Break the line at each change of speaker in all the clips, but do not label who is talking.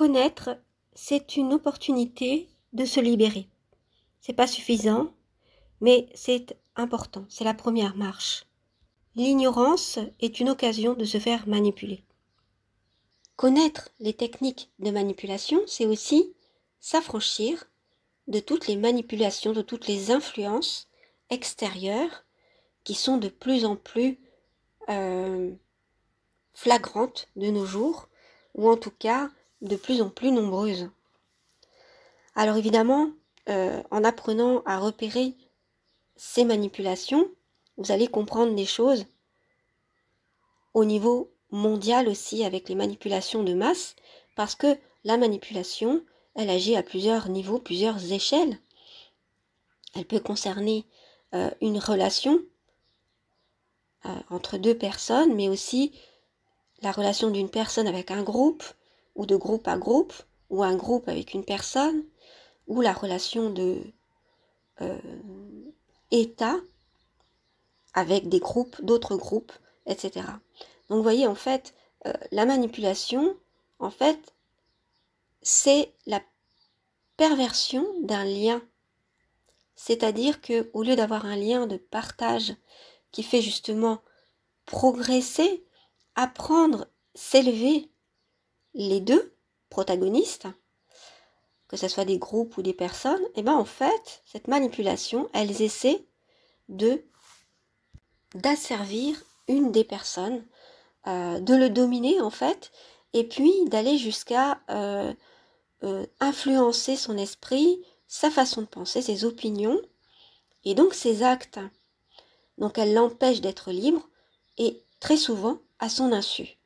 Connaître, c'est une opportunité de se libérer. C'est pas suffisant, mais c'est important. C'est la première marche. L'ignorance est une occasion de se faire manipuler. Connaître les techniques de manipulation, c'est aussi s'affranchir de toutes les manipulations, de toutes les influences extérieures qui sont de plus en plus flagrantes de nos jours, ou en tout cas de plus en plus nombreuses. Alors évidemment, en apprenant à repérer ces manipulations, vous allez comprendre des choses au niveau mondial aussi avec les manipulations de masse, parce que la manipulation, elle agit à plusieurs niveaux, plusieurs échelles. Elle peut concerner une relation entre deux personnes, mais aussi la relation d'une personne avec un groupe, ou de groupe à groupe, ou un groupe avec une personne, ou la relation de État avec des groupes, d'autres groupes, etc. Donc vous voyez, en fait, la manipulation, en fait, c'est la perversion d'un lien. C'est-à-dire que au lieu d'avoir un lien de partage qui fait justement progresser, apprendre, s'élever les deux protagonistes, que ce soit des groupes ou des personnes, et bien en fait, cette manipulation, elles essaient d'asservir une des personnes, de le dominer en fait, et puis d'aller jusqu'à influencer son esprit, sa façon de penser, ses opinions, et donc ses actes. Donc elle l'empêche d'être libre, et très souvent à son insu.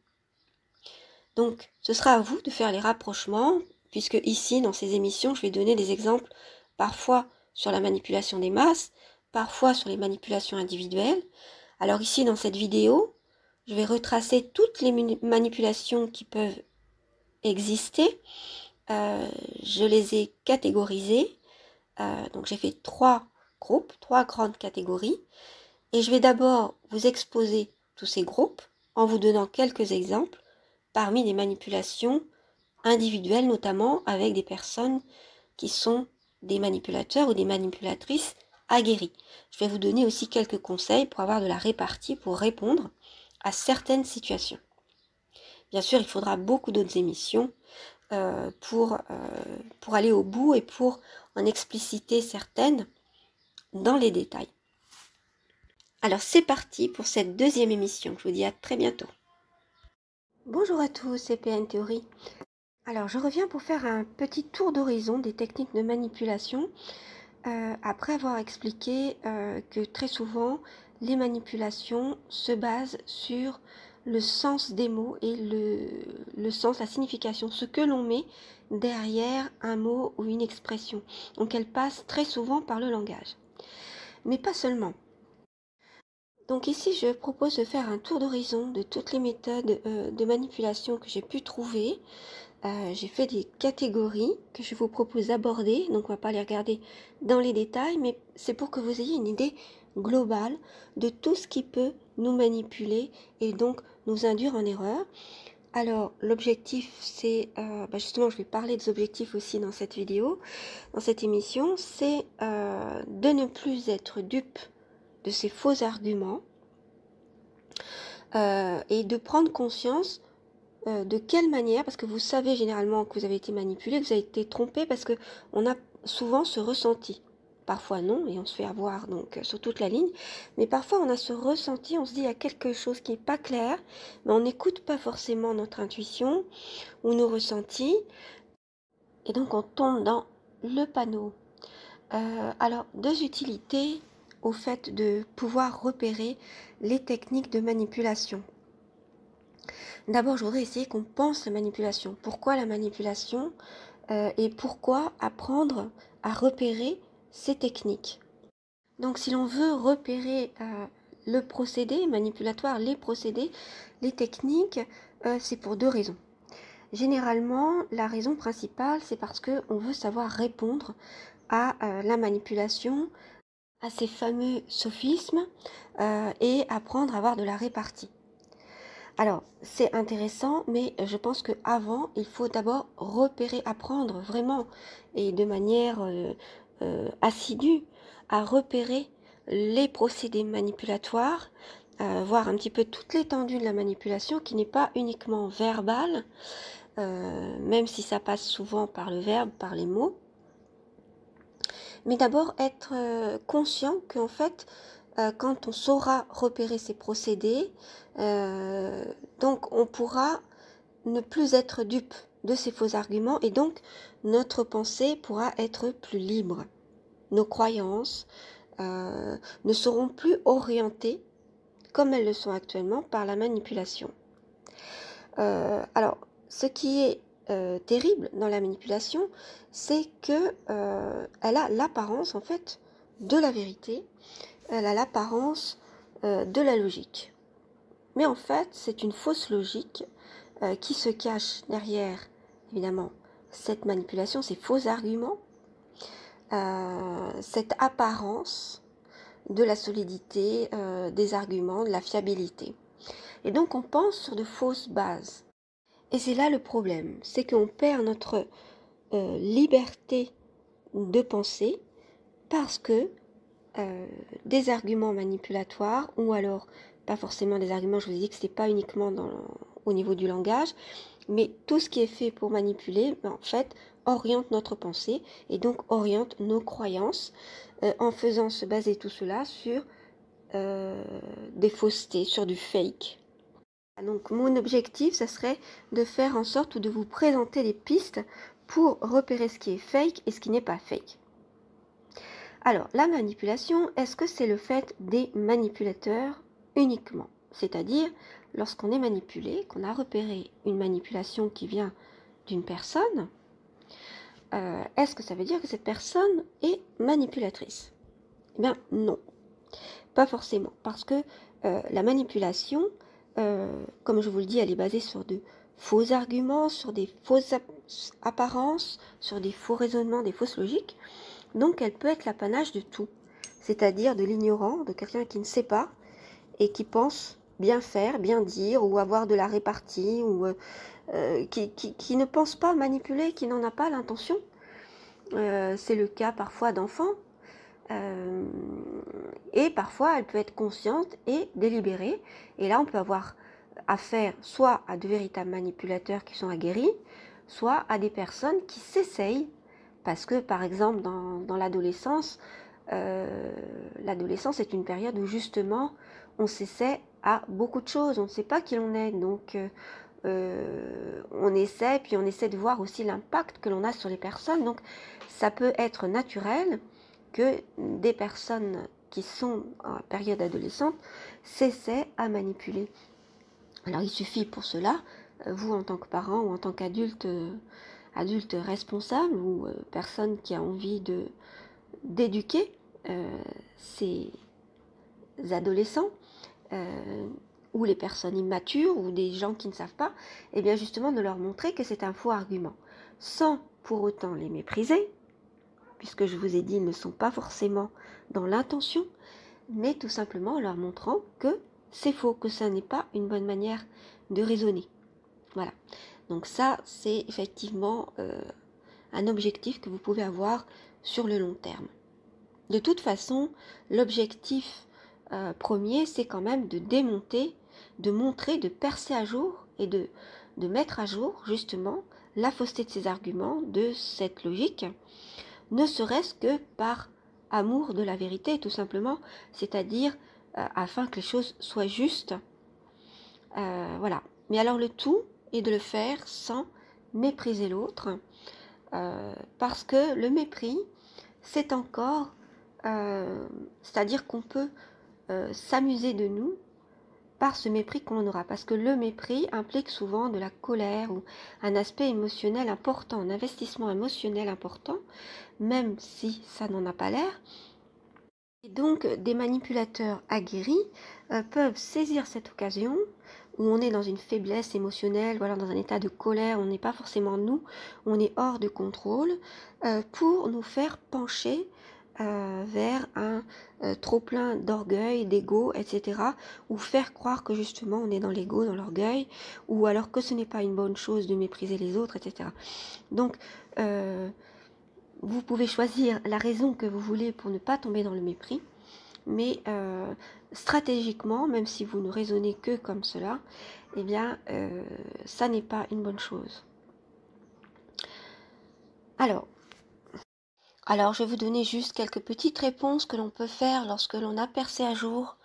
Donc ce sera à vous de faire les rapprochements, puisque ici, dans ces émissions, je vais donner des exemples parfois sur la manipulation des masses, parfois sur les manipulations individuelles. Alors ici, dans cette vidéo, je vais retracer toutes les manipulations qui peuvent exister. Je les ai catégorisées. Donc j'ai fait 3 groupes, 3 grandes catégories. Et je vais d'abord vous exposer tous ces groupes en vous donnant quelques exemples parmi les manipulations individuelles, notamment avec des personnes qui sont des manipulateurs ou des manipulatrices aguerris. Je vais vous donner aussi quelques conseils pour avoir de la répartie, pour répondre à certaines situations. Bien sûr, il faudra beaucoup d'autres émissions pour aller au bout et pour en expliciter certaines dans les détails. Alors c'est parti pour cette deuxième émission. Je vous dis à très bientôt. Bonjour à tous, c'est PN Théorie. Alors je reviens pour faire un petit tour d'horizon des techniques de manipulation. Après avoir expliqué que très souvent les manipulations se basent sur le sens des mots et le sens, la signification, ce que l'on met derrière un mot ou une expression. Donc elles passent très souvent par le langage. Mais pas seulement. Donc ici je propose de faire un tour d'horizon de toutes les méthodes de manipulation que j'ai pu trouver. J'ai fait des catégories que je vous propose d'aborder, donc on va pas les regarder dans les détails, mais c'est pour que vous ayez une idée globale de tout ce qui peut nous manipuler et donc nous induire en erreur. Alors l'objectif c'est, justement je vais parler des objectifs aussi dans cette vidéo, dans cette émission, c'est de ne plus être dupe de ces faux arguments et de prendre conscience de quelle manière, parce que vous savez généralement que vous avez été manipulé, que vous avez été trompé, parce que on a souvent ce ressenti. Parfois non, et on se fait avoir donc sur toute la ligne, mais parfois on a ce ressenti, on se dit il y a quelque chose qui n'est pas clair, mais on n'écoute pas forcément notre intuition ou nos ressentis, et donc on tombe dans le panneau. Alors, deux utilités au fait de pouvoir repérer les techniques de manipulation. D'abord, je voudrais essayer qu'on pense la manipulation. Pourquoi la manipulation et pourquoi apprendre à repérer ces techniques. Donc, si l'on veut repérer le procédé manipulatoire, les procédés, les techniques, c'est pour deux raisons. Généralement, la raison principale, c'est parce qu'on veut savoir répondre à la manipulation, à ces fameux sophismes et apprendre à avoir de la répartie. Alors, c'est intéressant, mais je pense qu'avant, il faut d'abord repérer, apprendre vraiment, et de manière assidue, à repérer les procédés manipulatoires, voir un petit peu toute l'étendue de la manipulation, qui n'est pas uniquement verbale, même si ça passe souvent par le verbe, par les mots, mais d'abord être conscient qu'en fait, quand on saura repérer ces procédés, donc on pourra ne plus être dupe de ces faux arguments et donc notre pensée pourra être plus libre. Nos croyances ne seront plus orientées comme elles le sont actuellement par la manipulation. Alors, ce qui est terrible dans la manipulation, c'est que elle a l'apparence en fait de la vérité, elle a l'apparence de la logique. Mais en fait, c'est une fausse logique qui se cache derrière, évidemment, cette manipulation, ces faux arguments, cette apparence de la solidité des arguments, de la fiabilité. Et donc, on pense sur de fausses bases. Et c'est là le problème, c'est qu'on perd notre liberté de penser parce que des arguments manipulatoires, ou alors pas forcément des arguments, je vous ai dit que ce n'était pas uniquement au niveau du langage, mais tout ce qui est fait pour manipuler, en fait, oriente notre pensée et donc oriente nos croyances en faisant se baser tout cela sur des faussetés, sur du fake. Donc mon objectif, ça serait de faire en sorte ou de vous présenter des pistes pour repérer ce qui est fake et ce qui n'est pas fake. Alors, la manipulation, est-ce que c'est le fait des manipulateurs uniquement? C'est-à-dire, lorsqu'on est manipulé, qu'on a repéré une manipulation qui vient d'une personne, est-ce que ça veut dire que cette personne est manipulatrice? Eh bien, non. Pas forcément, parce que la manipulation, comme je vous le dis, elle est basée sur de faux arguments, sur des fausses apparences, sur des faux raisonnements, des fausses logiques. Donc elle peut être l'apanage de tout, c'est-à-dire de l'ignorant, de quelqu'un qui ne sait pas et qui pense bien faire, bien dire ou avoir de la répartie, ou qui ne pense pas manipuler, qui n'en a pas l'intention. C'est le cas parfois d'enfants. Et parfois elle peut être consciente et délibérée, et là on peut avoir affaire soit à de véritables manipulateurs qui sont aguerris, soit à des personnes qui s'essayent, parce que par exemple dans l'adolescence, l'adolescence est une période où justement on s'essaie à beaucoup de choses, on ne sait pas qui l'on est, donc on essaie, puis on essaie de voir aussi l'impact que l'on a sur les personnes, donc ça peut être naturel que des personnes qui sont en période adolescente s'essaient à manipuler. Alors il suffit pour cela, vous en tant que parent ou en tant qu'adulte adulte responsable ou personne qui a envie d'éduquer ces adolescents ou les personnes immatures ou des gens qui ne savent pas, et bien justement de leur montrer que c'est un faux argument, sans pour autant les mépriser, puisque je vous ai dit, ils ne sont pas forcément dans l'intention, mais tout simplement en leur montrant que c'est faux, que ça n'est pas une bonne manière de raisonner. Voilà. Donc ça, c'est effectivement un objectif que vous pouvez avoir sur le long terme. De toute façon, l'objectif premier, c'est quand même de démonter, de montrer, de percer à jour et de mettre à jour justement la fausseté de ces arguments, de cette logique, ne serait-ce que par amour de la vérité, tout simplement, c'est-à-dire afin que les choses soient justes. Voilà. Mais alors le tout est de le faire sans mépriser l'autre, parce que le mépris, c'est encore, c'est-à-dire qu'on peut s'amuser de nous par ce mépris qu'on aura, parce que le mépris implique souvent de la colère ou un aspect émotionnel important, un investissement émotionnel important, même si ça n'en a pas l'air. Et donc des manipulateurs aguerris peuvent saisir cette occasion où on est dans une faiblesse émotionnelle, voilà, dans un état de colère, on n'est pas forcément nous, on est hors de contrôle, pour nous faire pencher vers un trop plein d'orgueil, d'ego, etc. Ou faire croire que justement on est dans l'ego, dans l'orgueil, ou alors que ce n'est pas une bonne chose de mépriser les autres, etc. Donc, vous pouvez choisir la raison que vous voulez pour ne pas tomber dans le mépris, mais stratégiquement, même si vous ne raisonnez que comme cela, eh bien, ça n'est pas une bonne chose. Alors, je vais vous donner juste quelques petites réponses que l'on peut faire lorsque l'on a percé à jour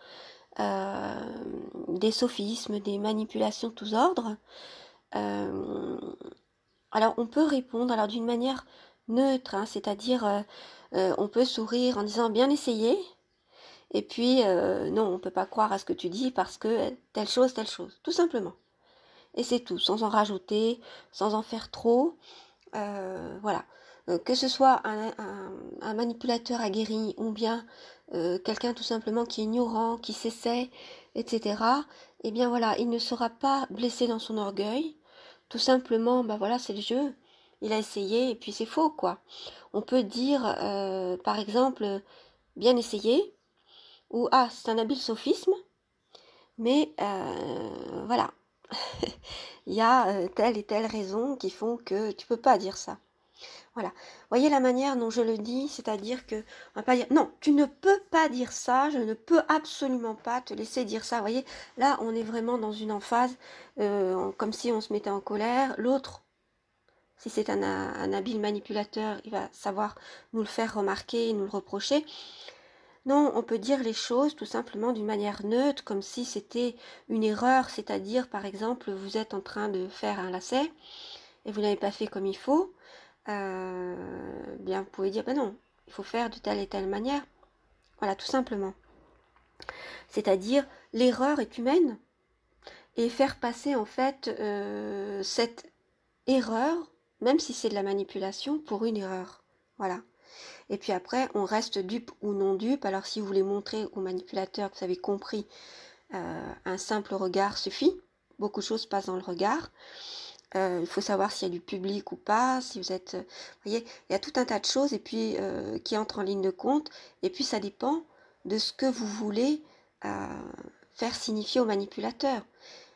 des sophismes, des manipulations de tous ordres. Alors, on peut répondre alors d'une manière neutre, hein, c'est-à-dire on peut sourire en disant bien essayé, et puis non, on ne peut pas croire à ce que tu dis parce que telle chose, tout simplement. Et c'est tout, sans en rajouter, sans en faire trop. Voilà. Que ce soit un manipulateur aguerri ou bien quelqu'un tout simplement qui est ignorant, qui s'essaie, etc. Eh bien voilà, il ne sera pas blessé dans son orgueil. Tout simplement, bah voilà, c'est le jeu. Il a essayé et puis c'est faux, quoi. On peut dire, par exemple, bien essayé, ou ah, c'est un habile sophisme, mais voilà. Il y a telle et telle raison qui font que tu peux pas dire ça. Voilà. Voyez la manière dont je le dis, c'est-à-dire que on va pas dire non, tu ne peux pas dire ça, je ne peux absolument pas te laisser dire ça. Voyez, là on est vraiment dans une emphase, comme si on se mettait en colère. L'autre, si c'est un habile manipulateur, il va savoir nous le faire remarquer, nous le reprocher. Non, on peut dire les choses tout simplement d'une manière neutre, comme si c'était une erreur, c'est-à-dire par exemple vous êtes en train de faire un lacet et vous n'avez pas fait comme il faut. Bien vous pouvez dire ben non, il faut faire de telle et telle manière. Voilà, tout simplement. C'est-à-dire l'erreur est humaine et faire passer en fait cette erreur, même si c'est de la manipulation, pour une erreur. Voilà. Et puis après, on reste dupe ou non dupe. Alors si vous voulez montrer au manipulateur que vous avez compris, un simple regard suffit. Beaucoup de choses passent dans le regard. Il faut savoir s'il y a du public ou pas, si vous êtes... vous voyez, il y a tout un tas de choses et puis qui entrent en ligne de compte. Et puis ça dépend de ce que vous voulez faire signifier au manipulateur.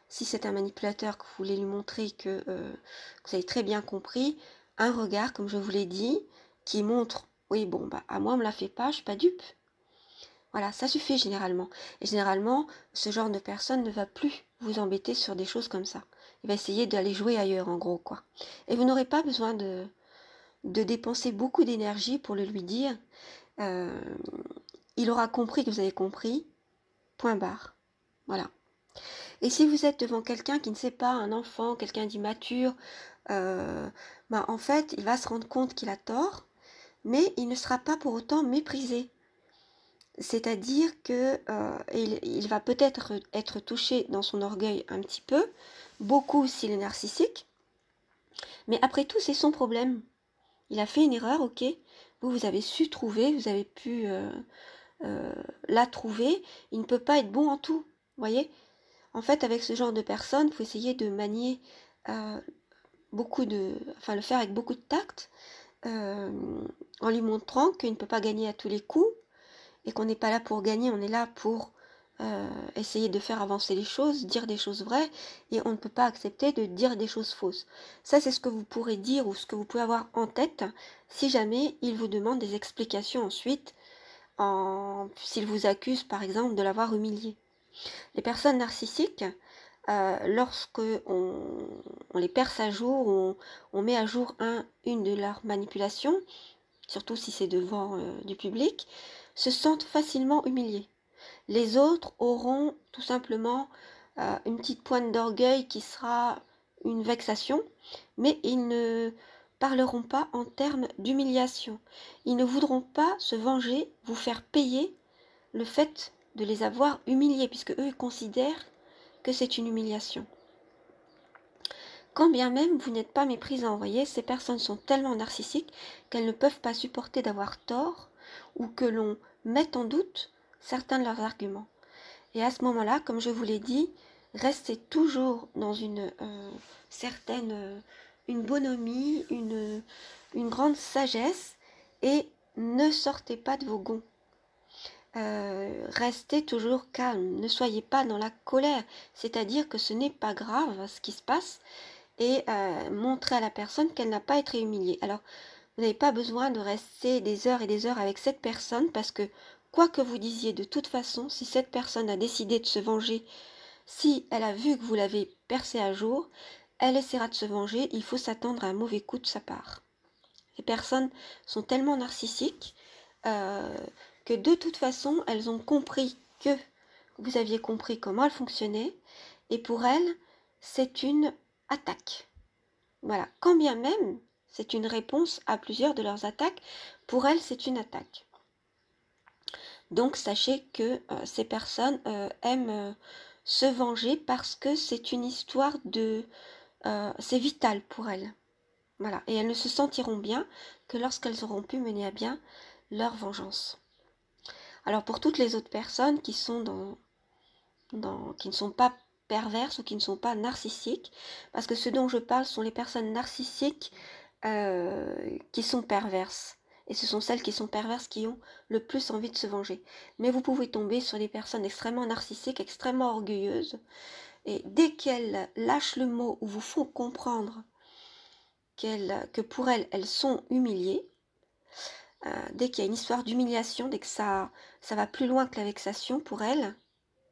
Si c'est un manipulateur que vous voulez lui montrer que vous avez très bien compris, un regard, comme je vous l'ai dit, qui montre, oui, bon, bah, à moi, on me la fait pas, je suis pas dupe. Voilà, ça suffit généralement. Et généralement, ce genre de personne ne va plus vous embêter sur des choses comme ça. Il va essayer d'aller jouer ailleurs, en gros, quoi. Et vous n'aurez pas besoin de dépenser beaucoup d'énergie pour le lui dire. Il aura compris que vous avez compris. Point barre. Voilà. Et si vous êtes devant quelqu'un qui ne sait pas, un enfant, quelqu'un d'immature, bah, en fait, il va se rendre compte qu'il a tort, mais il ne sera pas pour autant méprisé. C'est-à-dire que il va peut-être être touché dans son orgueil un petit peu, beaucoup s'il est narcissique, mais après tout, c'est son problème. Il a fait une erreur, ok, vous avez su trouver, vous avez pu la trouver, il ne peut pas être bon en tout, voyez. En fait, avec ce genre de personne, il faut essayer de manier le faire avec beaucoup de tact, en lui montrant qu'il ne peut pas gagner à tous les coups, et qu'on n'est pas là pour gagner, on est là pour essayer de faire avancer les choses, dire des choses vraies, et on ne peut pas accepter de dire des choses fausses. Ça, c'est ce que vous pourrez dire ou ce que vous pouvez avoir en tête si jamais il vous demande des explications ensuite, s'il vous accuse par exemple de l'avoir humilié. Les personnes narcissiques, lorsque on les perce à jour, on met à jour une de leurs manipulations, surtout si c'est devant du public, se sentent facilement humiliés. Les autres auront tout simplement une petite pointe d'orgueil qui sera une vexation, mais ils ne parleront pas en termes d'humiliation. Ils ne voudront pas se venger, vous faire payer le fait de les avoir humiliés, puisque eux considèrent que c'est une humiliation. Quand bien même vous n'êtes pas méprisant, vous voyez, ces personnes sont tellement narcissiques qu'elles ne peuvent pas supporter d'avoir tort ou que l'on mette en doute certains de leurs arguments. Et à ce moment-là, comme je vous l'ai dit, restez toujours dans une certaine une bonhomie, une grande sagesse et ne sortez pas de vos gonds. Restez toujours calme, ne soyez pas dans la colère, c'est-à-dire que ce n'est pas grave ce qui se passe, et montrez à la personne qu'elle n'a pas à être humiliée. Alors, vous n'avez pas besoin de rester des heures et des heures avec cette personne, parce que quoi que vous disiez, de toute façon, si cette personne a décidé de se venger, si elle a vu que vous l'avez percé à jour, elle essaiera de se venger, il faut s'attendre à un mauvais coup de sa part. Les personnes sont tellement narcissiques que de toute façon, elles ont compris que vous aviez compris comment elles fonctionnaient, et pour elles, c'est une attaque. Voilà, quand bien même c'est une réponse à plusieurs de leurs attaques, pour elles, c'est une attaque. Donc, sachez que ces personnes aiment se venger parce que c'est une histoire de... c'est vital pour elles. Voilà, et elles ne se sentiront bien que lorsqu'elles auront pu mener à bien leur vengeance. Alors pour toutes les autres personnes qui sont qui ne sont pas perverses ou qui ne sont pas narcissiques, parce que ce dont je parle sont les personnes narcissiques qui sont perverses. Et ce sont celles qui sont perverses qui ont le plus envie de se venger. Mais vous pouvez tomber sur des personnes extrêmement narcissiques, extrêmement orgueilleuses, et dès qu'elles lâchent le mot ou vous font comprendre que pour elles, elles sont humiliées, dès qu'il y a une histoire d'humiliation, dès que ça va plus loin que la vexation pour elles,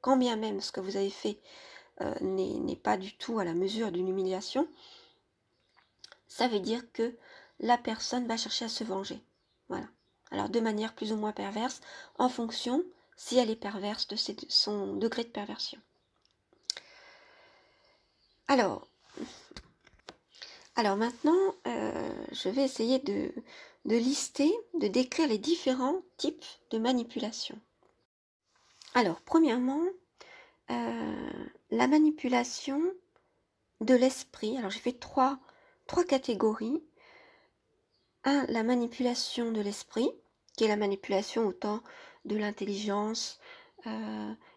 quand bien même ce que vous avez fait n'est pas du tout à la mesure d'une humiliation, ça veut dire que la personne va chercher à se venger. Voilà. Alors de manière plus ou moins perverse, en fonction si elle est perverse de son degré de perversion. Alors maintenant, je vais essayer de lister, de décrire les différents types de manipulation. Alors, premièrement, la manipulation de l'esprit. Alors, j'ai fait trois catégories. La manipulation de l'esprit, qui est la manipulation autant de l'intelligence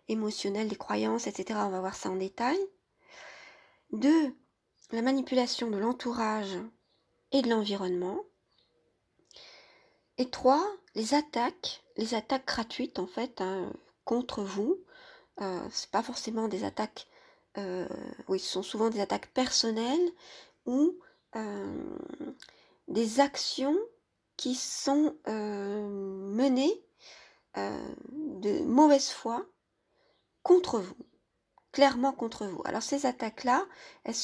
émotionnelle, des croyances, etc. On va voir ça en détail. 2, la manipulation de l'entourage et de l'environnement. Et 3, les attaques gratuites en fait contre vous. C'est pas forcément des attaques, oui, ce sont souvent des attaques personnelles ou des actions qui sont menées de mauvaise foi contre vous, clairement contre vous. Alors ces attaques-là, elles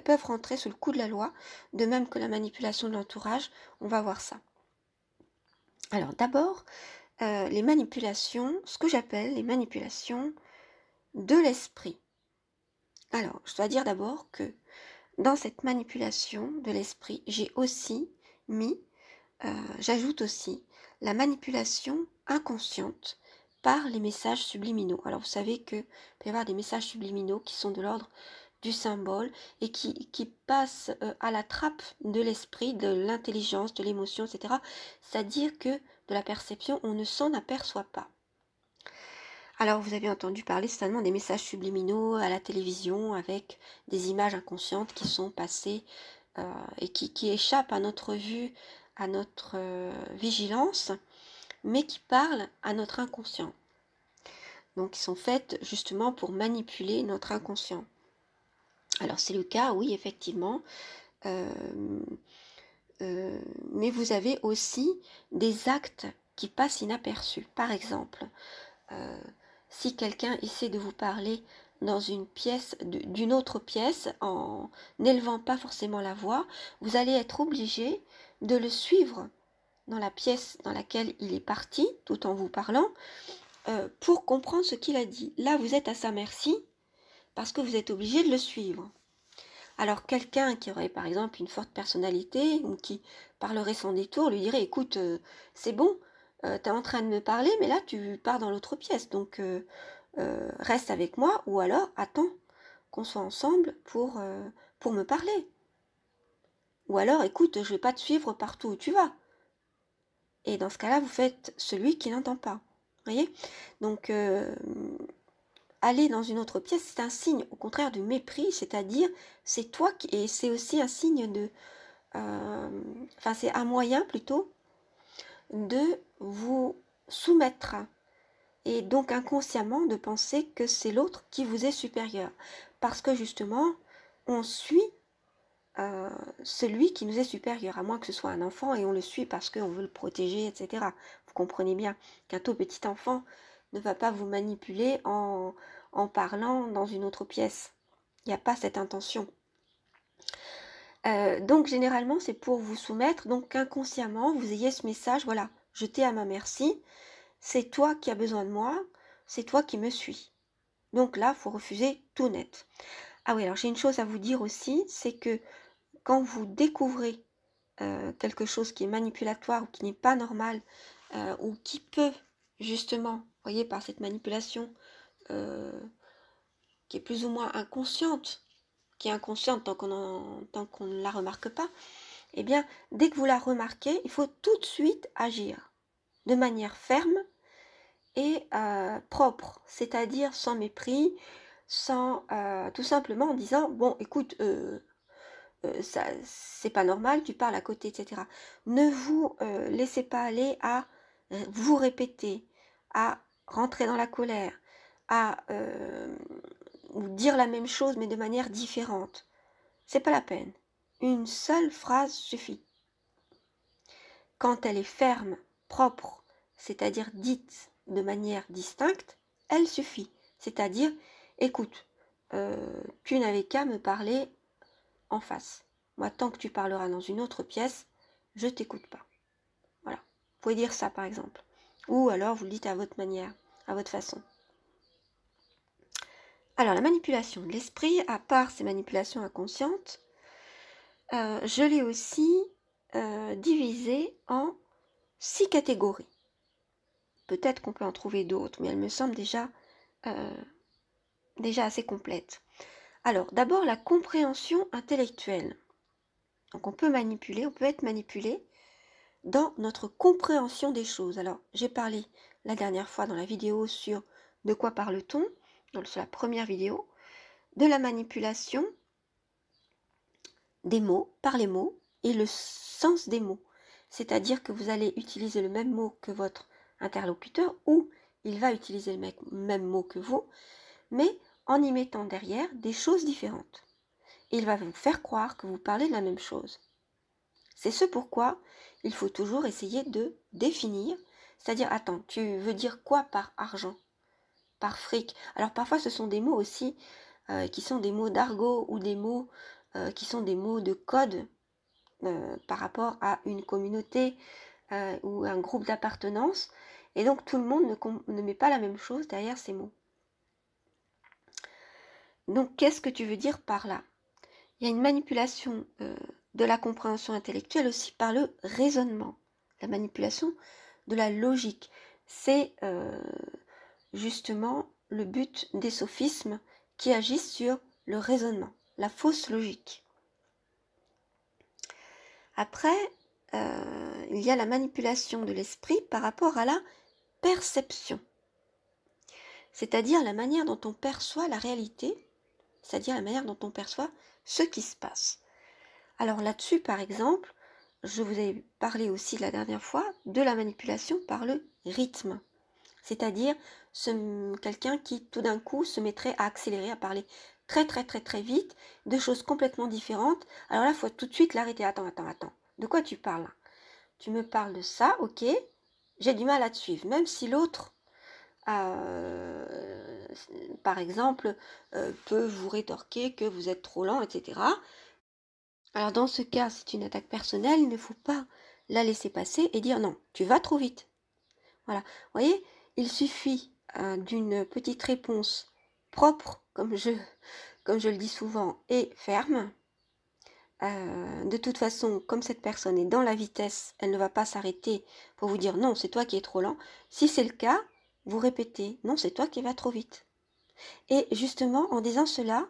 peuvent rentrer sous le coup de la loi, de même que la manipulation de l'entourage, on va voir ça. Alors d'abord, les manipulations, ce que j'appelle les manipulations de l'esprit. Alors, je dois dire d'abord que dans cette manipulation de l'esprit, j'ajoute aussi la manipulation inconsciente par les messages subliminaux. Alors vous savez que peut y avoir des messages subliminaux qui sont de l'ordre du symbole et qui passent à la trappe de l'esprit, de l'intelligence, de l'émotion, etc. C'est-à-dire que de la perception, on ne s'en aperçoit pas. Alors vous avez entendu parler certainement des messages subliminaux à la télévision avec des images inconscientes qui sont passées et qui échappent à notre vue, à notre vigilance, mais qui parlent à notre inconscient. Donc, ils sont faites justement pour manipuler notre inconscient. Alors, c'est le cas, oui, effectivement. Mais vous avez aussi des actes qui passent inaperçus. Par exemple, si quelqu'un essaie de vous parler dans une pièce, d'une autre pièce, en n'élevant pas forcément la voix, vous allez être obligé de le suivre dans la pièce dans laquelle il est parti, tout en vous parlant, pour comprendre ce qu'il a dit. Là, vous êtes à sa merci, parce que vous êtes obligé de le suivre. Alors, quelqu'un qui aurait, par exemple, une forte personnalité, ou qui parlerait sans détour, lui dirait, écoute, c'est bon, tu es en train de me parler, mais là, tu pars dans l'autre pièce, donc reste avec moi, ou alors, attends qu'on soit ensemble pour me parler. Ou alors, écoute, je vais pas te suivre partout où tu vas. Et dans ce cas-là, vous faites celui qui n'entend pas. Voyez ? Donc, aller dans une autre pièce, c'est un signe, au contraire, de mépris, c'est-à-dire, c'est toi qui... Et c'est aussi un signe de... c'est un moyen, plutôt, de vous soumettre et donc inconsciemment de penser que c'est l'autre qui vous est supérieur. Parce que justement, on suit celui qui nous est supérieur, à moins que ce soit un enfant et on le suit parce qu'on veut le protéger, etc. Vous comprenez bien qu'un tout petit enfant ne va pas vous manipuler en parlant dans une autre pièce. Il n'y a pas cette intention. Donc généralement c'est pour vous soumettre, donc inconsciemment vous ayez ce message, voilà, je t'ai à ma merci, c'est toi qui as besoin de moi, c'est toi qui me suis. Donc là, il faut refuser tout net. Ah oui, alors j'ai une chose à vous dire aussi, c'est que quand vous découvrez quelque chose qui est manipulatoire ou qui n'est pas normal, ou qui peut justement, vous voyez, par cette manipulation qui est plus ou moins inconsciente, qui est inconsciente tant qu'on ne la remarque pas, eh bien, dès que vous la remarquez, il faut tout de suite agir de manière ferme et propre, c'est-à-dire sans mépris, sans tout simplement en disant bon, écoute, ça c'est pas normal, tu parles à côté, etc. Ne vous laissez pas aller à vous répéter, à rentrer dans la colère, à dire la même chose mais de manière différente. C'est pas la peine. Une seule phrase suffit. Quand elle est ferme, propre, c'est-à-dire dite de manière distincte, elle suffit. C'est-à-dire, écoute, tu n'avais qu'à me parler en face. Moi, tant que tu parleras dans une autre pièce, je t'écoute pas. Voilà. Vous pouvez dire ça, par exemple. Ou alors, vous le dites à votre manière, à votre façon. Alors, la manipulation de l'esprit, à part ces manipulations inconscientes, je l'ai aussi divisée en 6 catégories. Peut-être qu'on peut en trouver d'autres, mais elle me semble déjà assez complète. Alors, d'abord, la compréhension intellectuelle. Donc, on peut être manipulé dans notre compréhension des choses. Alors, j'ai parlé la dernière fois dans la vidéo sur de quoi parle-t-on, sur la première vidéo, de la manipulation des mots, par les mots, et le sens des mots. C'est-à-dire que vous allez utiliser le même mot que votre interlocuteur, ou il va utiliser le même mot que vous, mais en y mettant derrière des choses différentes. Et il va vous faire croire que vous parlez de la même chose. C'est ce pourquoi il faut toujours essayer de définir, c'est-à-dire, attends, tu veux dire quoi par argent, par fric? Alors parfois ce sont des mots aussi qui sont des mots d'argot ou des mots qui sont des mots de code par rapport à une communauté ou un groupe d'appartenance. Et donc tout le monde ne met pas la même chose derrière ces mots. Donc qu'est-ce que tu veux dire par là? Il y a une manipulation de la compréhension intellectuelle aussi par le raisonnement, la manipulation de la logique. C'est justement le but des sophismes qui agissent sur le raisonnement, la fausse logique. Après, il y a la manipulation de l'esprit par rapport à la perception, c'est-à-dire la manière dont on perçoit la réalité, c'est-à-dire la manière dont on perçoit ce qui se passe. Alors là-dessus, par exemple, je vous ai parlé aussi la dernière fois de la manipulation par le rythme, c'est-à-dire quelqu'un qui tout d'un coup se mettrait à accélérer, à parler très très très très vite, de choses complètement différentes. Alors là, il faut tout de suite l'arrêter. Attends, de quoi tu parles? Tu me parles de ça, ok, j'ai du mal à te suivre, même si l'autre par exemple, peut vous rétorquer que vous êtes trop lent, etc. Alors dans ce cas, c'est une attaque personnelle, il ne faut pas la laisser passer et dire non, tu vas trop vite. Voilà, vous voyez, il suffit d'une petite réponse propre, comme je le dis souvent, et ferme. De toute façon, comme cette personne est dans la vitesse, elle ne va pas s'arrêter pour vous dire non, c'est toi qui es trop lent. Si c'est le cas, vous répétez non, c'est toi qui vas trop vite. Et justement, en disant cela,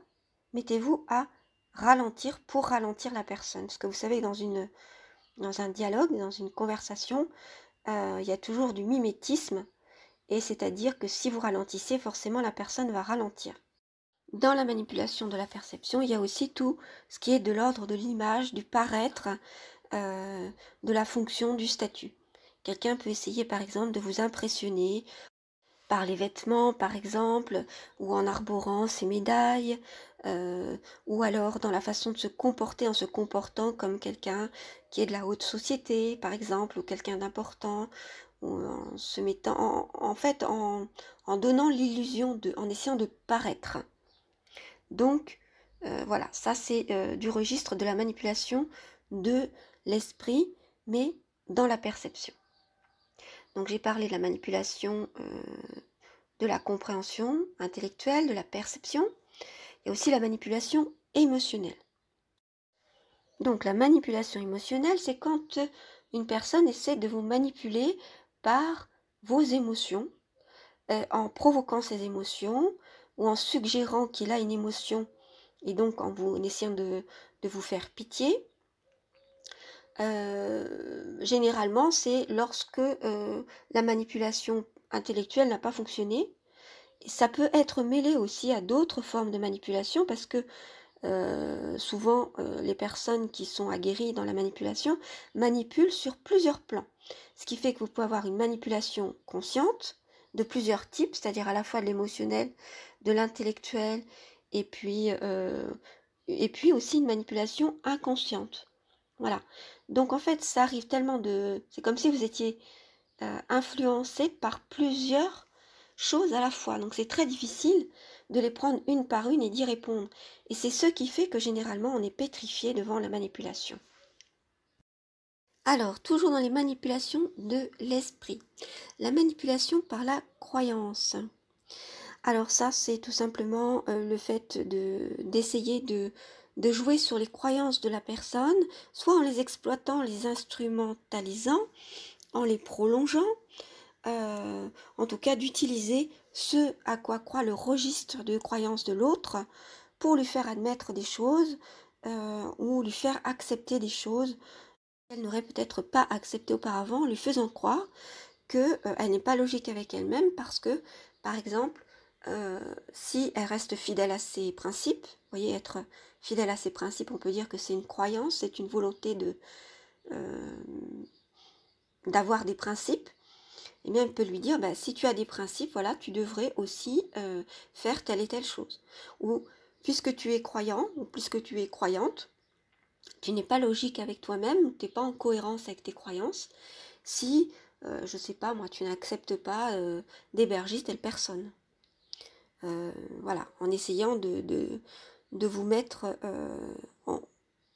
mettez-vous à ralentir pour ralentir la personne. Parce que vous savez, dans un dialogue, dans une conversation, il y a toujours du mimétisme. Et c'est-à-dire que si vous ralentissez, forcément la personne va ralentir. Dans la manipulation de la perception, il y a aussi tout ce qui est de l'ordre de l'image, du paraître, de la fonction, du statut. Quelqu'un peut essayer par exemple de vous impressionner par les vêtements par exemple, ou en arborant ses médailles, ou alors dans la façon de se comporter en se comportant comme quelqu'un qui est de la haute société par exemple, ou quelqu'un d'important, ou en se mettant en fait en donnant l'illusion en essayant de paraître. Donc voilà, ça c'est du registre de la manipulation de l'esprit, mais dans la perception. Donc j'ai parlé de la manipulation de la compréhension intellectuelle, de la perception, et aussi la manipulation émotionnelle. Donc la manipulation émotionnelle, c'est quand une personne essaie de vous manipuler par vos émotions, en provoquant ces émotions, ou en suggérant qu'il a une émotion, et donc en essayant de vous faire pitié. Généralement, c'est lorsque la manipulation intellectuelle n'a pas fonctionné. Ça peut être mêlé aussi à d'autres formes de manipulation parce que souvent les personnes qui sont aguerries dans la manipulation manipulent sur plusieurs plans. Ce qui fait que vous pouvez avoir une manipulation consciente de plusieurs types, c'est-à-dire à la fois de l'émotionnel, de l'intellectuel et puis aussi une manipulation inconsciente. Voilà. Donc en fait, ça arrive tellement de... C'est comme si vous étiez influencé par plusieurs choses à la fois. Donc c'est très difficile de les prendre une par une et d'y répondre. Et c'est ce qui fait que généralement on est pétrifié devant la manipulation. Alors, toujours dans les manipulations de l'esprit. La manipulation par la croyance. Alors ça, c'est tout simplement le fait d'essayer de jouer sur les croyances de la personne, soit en les exploitant, en les instrumentalisant, en les prolongeant, en tout cas d'utiliser ce à quoi croit le registre de croyances de l'autre pour lui faire admettre des choses ou lui faire accepter des choses qu'elle n'aurait peut-être pas acceptées auparavant, en lui faisant croire qu'elle n'est pas logique avec elle-même parce que, par exemple, si elle reste fidèle à ses principes, vous voyez, être fidèle à ses principes, on peut dire que c'est une croyance, c'est une volonté d'avoir des principes, et bien elle peut lui dire, si tu as des principes, voilà, tu devrais aussi faire telle et telle chose. Ou puisque tu es croyant, ou puisque tu es croyante, tu n'es pas logique avec toi-même, tu n'es pas en cohérence avec tes croyances, si, je sais pas, moi, tu n'acceptes pas d'héberger telle personne. Voilà, en essayant de vous mettre en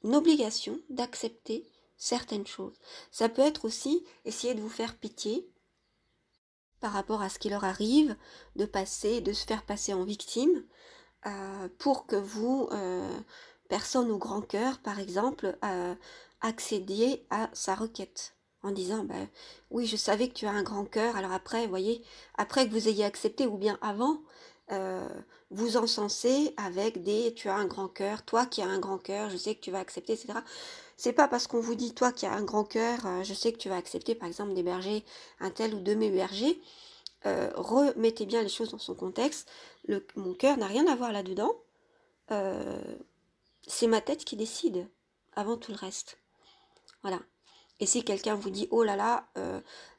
obligation d'accepter certaines choses. Ça peut être aussi essayer de vous faire pitié par rapport à ce qui leur arrive, de se faire passer en victime, pour que vous, personne au grand cœur, par exemple, accédiez à sa requête. En disant, oui, je savais que tu as un grand cœur, alors après, vous voyez, après que vous ayez accepté, ou bien avant, vous encensez avec tu as un grand cœur, toi qui as un grand cœur, je sais que tu vas accepter, etc. C'est pas parce qu'on vous dit, toi qui as un grand cœur, je sais que tu vas accepter, par exemple, d'héberger un tel ou demi-héberger. Remettez bien les choses dans son contexte. Mon cœur n'a rien à voir là-dedans. C'est ma tête qui décide avant tout le reste. Voilà. Et si quelqu'un vous dit, oh là là,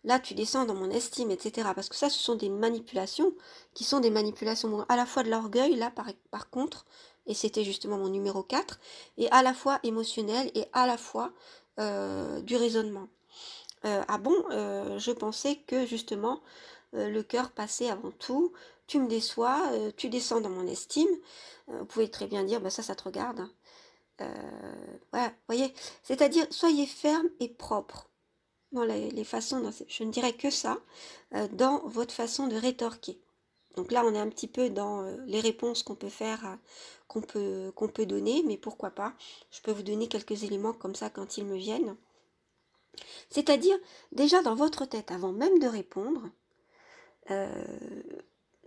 là tu descends dans mon estime, etc. Parce que ça, ce sont des manipulations qui sont des manipulations à la fois de l'orgueil, là par contre, et c'était justement mon numéro 4, et à la fois émotionnel et à la fois du raisonnement. Ah bon, je pensais que justement le cœur passait avant tout, tu me déçois, tu descends dans mon estime. Vous pouvez très bien dire, ça te regarde. Voilà, voyez, c'est-à-dire soyez ferme et propre dans les façons, je ne dirais que ça, dans votre façon de rétorquer. Donc là, on est un petit peu dans les réponses qu'on peut faire, qu'on peut donner, mais pourquoi pas, je peux vous donner quelques éléments comme ça quand ils me viennent. C'est-à-dire, déjà dans votre tête, avant même de répondre,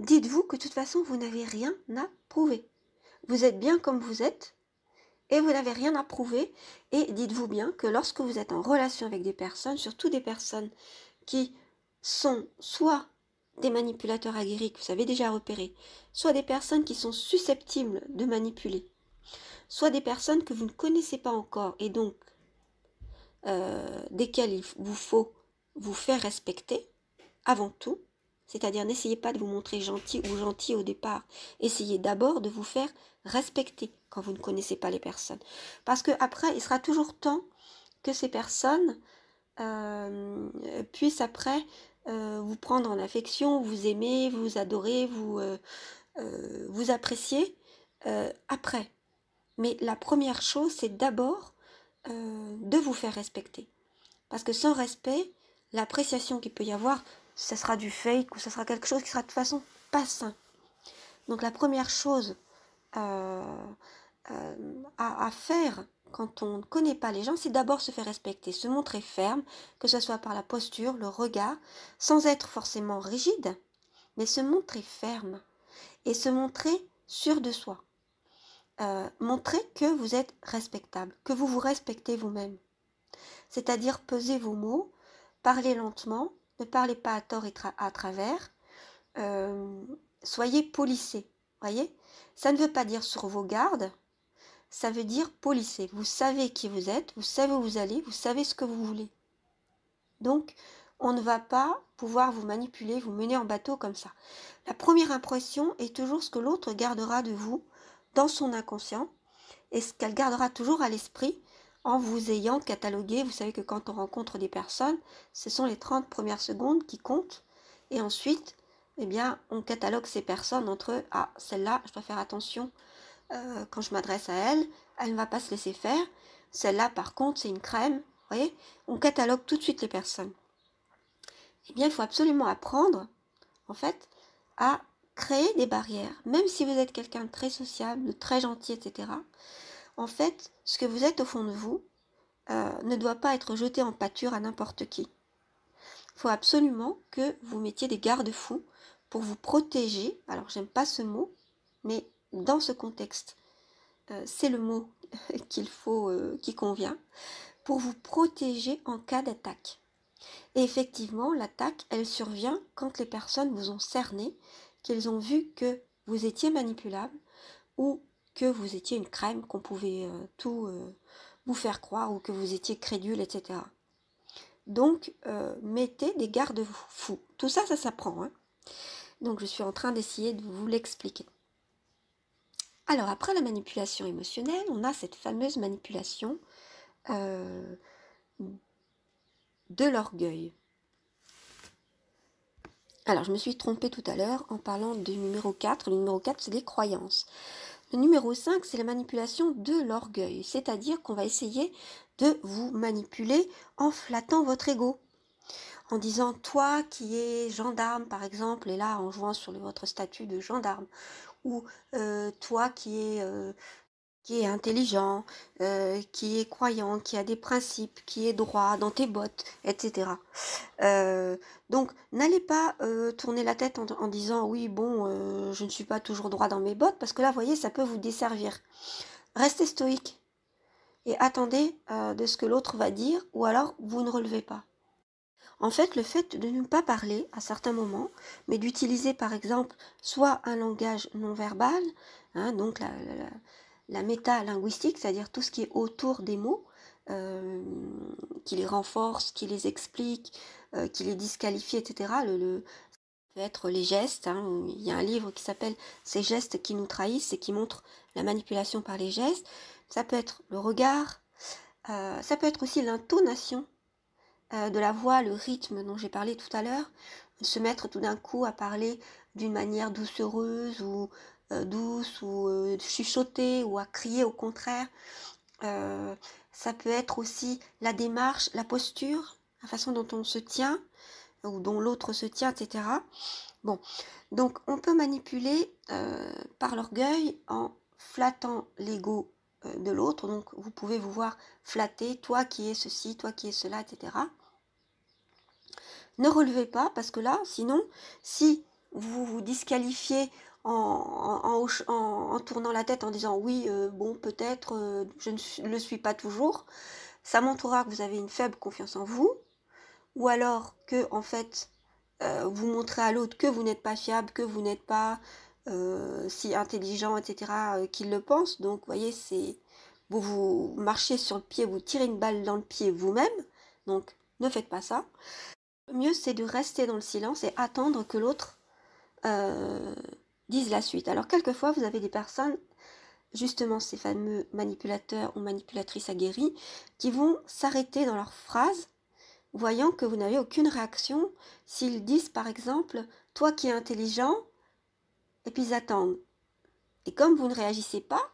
dites-vous que de toute façon, vous n'avez rien à prouver. Vous êtes bien comme vous êtes et vous n'avez rien à prouver. Et dites-vous bien que lorsque vous êtes en relation avec des personnes, surtout des personnes qui sont soit des manipulateurs aguerris que vous avez déjà repérés, soit des personnes qui sont susceptibles de manipuler, soit des personnes que vous ne connaissez pas encore et donc desquelles il vous faut vous faire respecter avant tout. C'est-à-dire, n'essayez pas de vous montrer gentil ou gentil au départ. Essayez d'abord de vous faire respecter quand vous ne connaissez pas les personnes. Parce qu'après, il sera toujours temps que ces personnes puissent après vous prendre en affection, vous aimer, vous adorer, vous apprécier après. Mais la première chose, c'est d'abord de vous faire respecter. Parce que sans respect, l'appréciation qu'il peut y avoir, ça sera du fake ou ça sera quelque chose qui sera de toute façon pas sain. Donc la première chose à faire quand on ne connaît pas les gens, c'est d'abord se faire respecter, se montrer ferme, que ce soit par la posture, le regard, sans être forcément rigide, mais se montrer ferme et se montrer sûr de soi. Montrer que vous êtes respectable, que vous vous respectez vous-même. C'est-à-dire peser vos mots, parlez lentement, ne parlez pas à tort et à travers, soyez polissé, voyez. Ça ne veut pas dire sur vos gardes, ça veut dire polissé. Vous savez qui vous êtes, vous savez où vous allez, vous savez ce que vous voulez. Donc, on ne va pas pouvoir vous manipuler, vous mener en bateau comme ça. La première impression est toujours ce que l'autre gardera de vous dans son inconscient et ce qu'elle gardera toujours à l'esprit en vous ayant catalogué. Vous savez que quand on rencontre des personnes, ce sont les 30 premières secondes qui comptent et ensuite, eh bien, on catalogue ces personnes entre eux. Ah, celle-là, je dois faire attention quand je m'adresse à elle, elle ne va pas se laisser faire. Celle-là, par contre, c'est une crème. Vous voyez, on catalogue tout de suite les personnes. Eh bien, il faut absolument apprendre, en fait, à créer des barrières. Même si vous êtes quelqu'un de très sociable, de très gentil, etc., en fait, ce que vous êtes au fond de vous ne doit pas être jeté en pâture à n'importe qui. Il faut absolument que vous mettiez des garde-fous pour vous protéger. Alors, j'aime pas ce mot, mais dans ce contexte, c'est le mot qui convient, pour vous protéger en cas d'attaque. Et effectivement, l'attaque, elle survient quand les personnes vous ont cerné, qu'elles ont vu que vous étiez manipulable ou que vous étiez une crème, qu'on pouvait tout vous faire croire ou que vous étiez crédule, etc. Donc, mettez des garde-fous. Tout ça, ça s'apprend. Hein. Donc, je suis en train d'essayer de vous l'expliquer. Alors, après la manipulation émotionnelle, on a cette fameuse manipulation de l'orgueil. Alors, je me suis trompée tout à l'heure en parlant du numéro 4. Le numéro 4, c'est les croyances. Le numéro 5, c'est la manipulation de l'orgueil. C'est-à-dire qu'on va essayer de vous manipuler en flattant votre ego. En disant, toi qui es gendarme, par exemple, et là, en jouant sur votre statut de gendarme. Ou toi qui est intelligent, qui est croyant, qui a des principes, qui est droit dans tes bottes, etc. Donc, n'allez pas tourner la tête en disant oui, bon, je ne suis pas toujours droit dans mes bottes, parce que là, vous voyez, ça peut vous desservir. Restez stoïque et attendez de ce que l'autre va dire, ou alors vous ne relevez pas. En fait, le fait de ne pas parler à certains moments, mais d'utiliser par exemple soit un langage non verbal, hein, donc la métalinguistique, c'est-à-dire tout ce qui est autour des mots, qui les renforce, qui les explique, qui les disqualifie, etc. Peut être les gestes. Hein. Il y a un livre qui s'appelle Ces gestes qui nous trahissent et qui montre la manipulation par les gestes. Ça peut être le regard, ça peut être aussi l'intonation de la voix, le rythme dont j'ai parlé tout à l'heure, se mettre tout d'un coup à parler d'une manière doucereuse ou douce ou chuchoter ou à crier au contraire. Ça peut être aussi la démarche, la posture, la façon dont on se tient ou dont l'autre se tient, etc. Bon, donc on peut manipuler par l'orgueil en flattant l'ego de l'autre. Donc vous pouvez vous voir flatter, toi qui es ceci, toi qui es cela, etc. Ne relevez pas parce que là, sinon, si vous vous disqualifiez en tournant la tête en disant oui, bon, peut-être, je ne le suis pas toujours, ça montrera que vous avez une faible confiance en vous, ou alors que, en fait, vous montrez à l'autre que vous n'êtes pas fiable, que vous n'êtes pas si intelligent, etc., qu'il le pense. Donc, vous voyez, vous marchez sur le pied, vous tirez une balle dans le pied vous-même. Donc, ne faites pas ça. Le mieux, c'est de rester dans le silence et attendre que l'autre dise la suite. Alors, quelquefois, vous avez des personnes, justement ces fameux manipulateurs ou manipulatrices aguerris, qui vont s'arrêter dans leur phrase, voyant que vous n'avez aucune réaction. S'ils disent, par exemple, « toi qui es intelligent », et puis ils attendent. Et comme vous ne réagissez pas,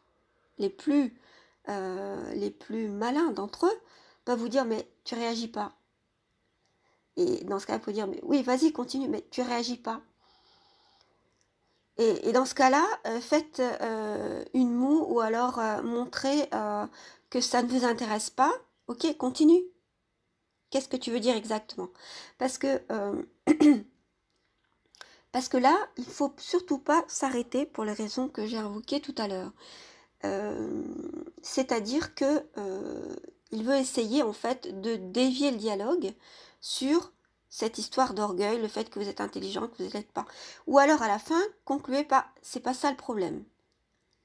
les plus malins d'entre eux peuvent vous dire « mais tu réagis pas ». Et dans ce cas, il faut dire, mais oui, vas-y, continue, mais tu réagis pas. Et dans ce cas-là, faites une moue ou alors montrez que ça ne vous intéresse pas. Ok, continue. Qu'est-ce que tu veux dire exactement? Parce que, parce que là, il ne faut surtout pas s'arrêter pour les raisons que j'ai invoquées tout à l'heure. C'est-à-dire que il veut essayer en fait de dévier le dialogue sur cette histoire d'orgueil, le fait que vous êtes intelligent, que vous ne l'êtes pas. Ou alors à la fin, concluez pas, c'est pas ça le problème.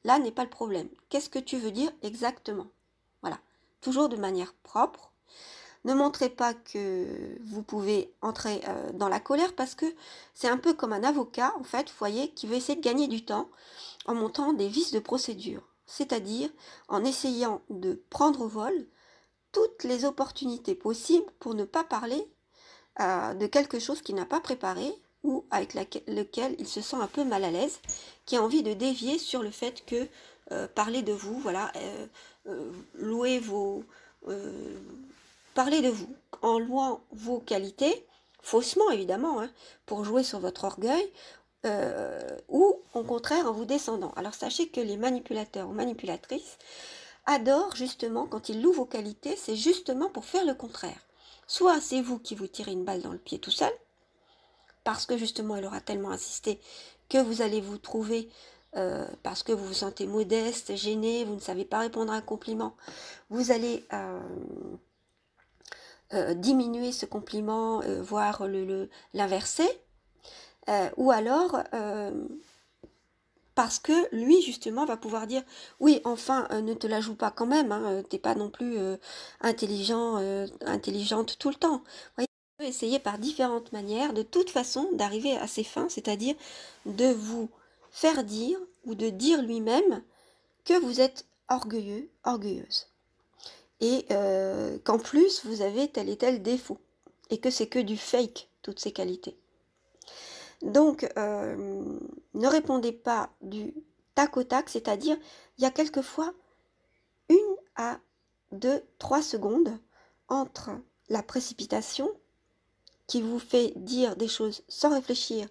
Là n'est pas le problème. Qu'est-ce que tu veux dire exactement? Voilà. Toujours de manière propre. Ne montrez pas que vous pouvez entrer dans la colère parce que c'est un peu comme un avocat, en fait, vous voyez, qui veut essayer de gagner du temps en montant des vices de procédure. C'est-à-dire en essayant de prendre au vol toutes les opportunités possibles pour ne pas parler de quelque chose qu'il n'a pas préparé ou avec lequel il se sent un peu mal à l'aise, qui a envie de dévier sur le fait que parler de vous, voilà, louer vos... parler de vous en louant vos qualités, faussement évidemment, hein, pour jouer sur votre orgueil, ou au contraire en vous descendant. Alors sachez que les manipulateurs ou manipulatrices adorent justement, quand ils louent vos qualités, c'est justement pour faire le contraire. Soit c'est vous qui vous tirez une balle dans le pied tout seul, parce que justement elle aura tellement insisté que vous allez vous trouver, parce que vous vous sentez modeste, gêné, vous ne savez pas répondre à un compliment, vous allez diminuer ce compliment, voire l'inverser, ou alors parce que lui justement va pouvoir dire oui, enfin ne te la joue pas quand même, hein, t'es pas non plus intelligente tout le temps. Vous voyez, on peut essayer par différentes manières de toute façon d'arriver à ses fins, c'est-à-dire de vous faire dire ou de dire lui-même que vous êtes orgueilleux, orgueilleuse, et qu'en plus vous avez tel et tel défaut et que c'est que du fake toutes ces qualités. Donc, ne répondez pas du tac au tac, c'est-à-dire, il y a quelquefois 1 à 2, 3 secondes entre la précipitation qui vous fait dire des choses sans réfléchir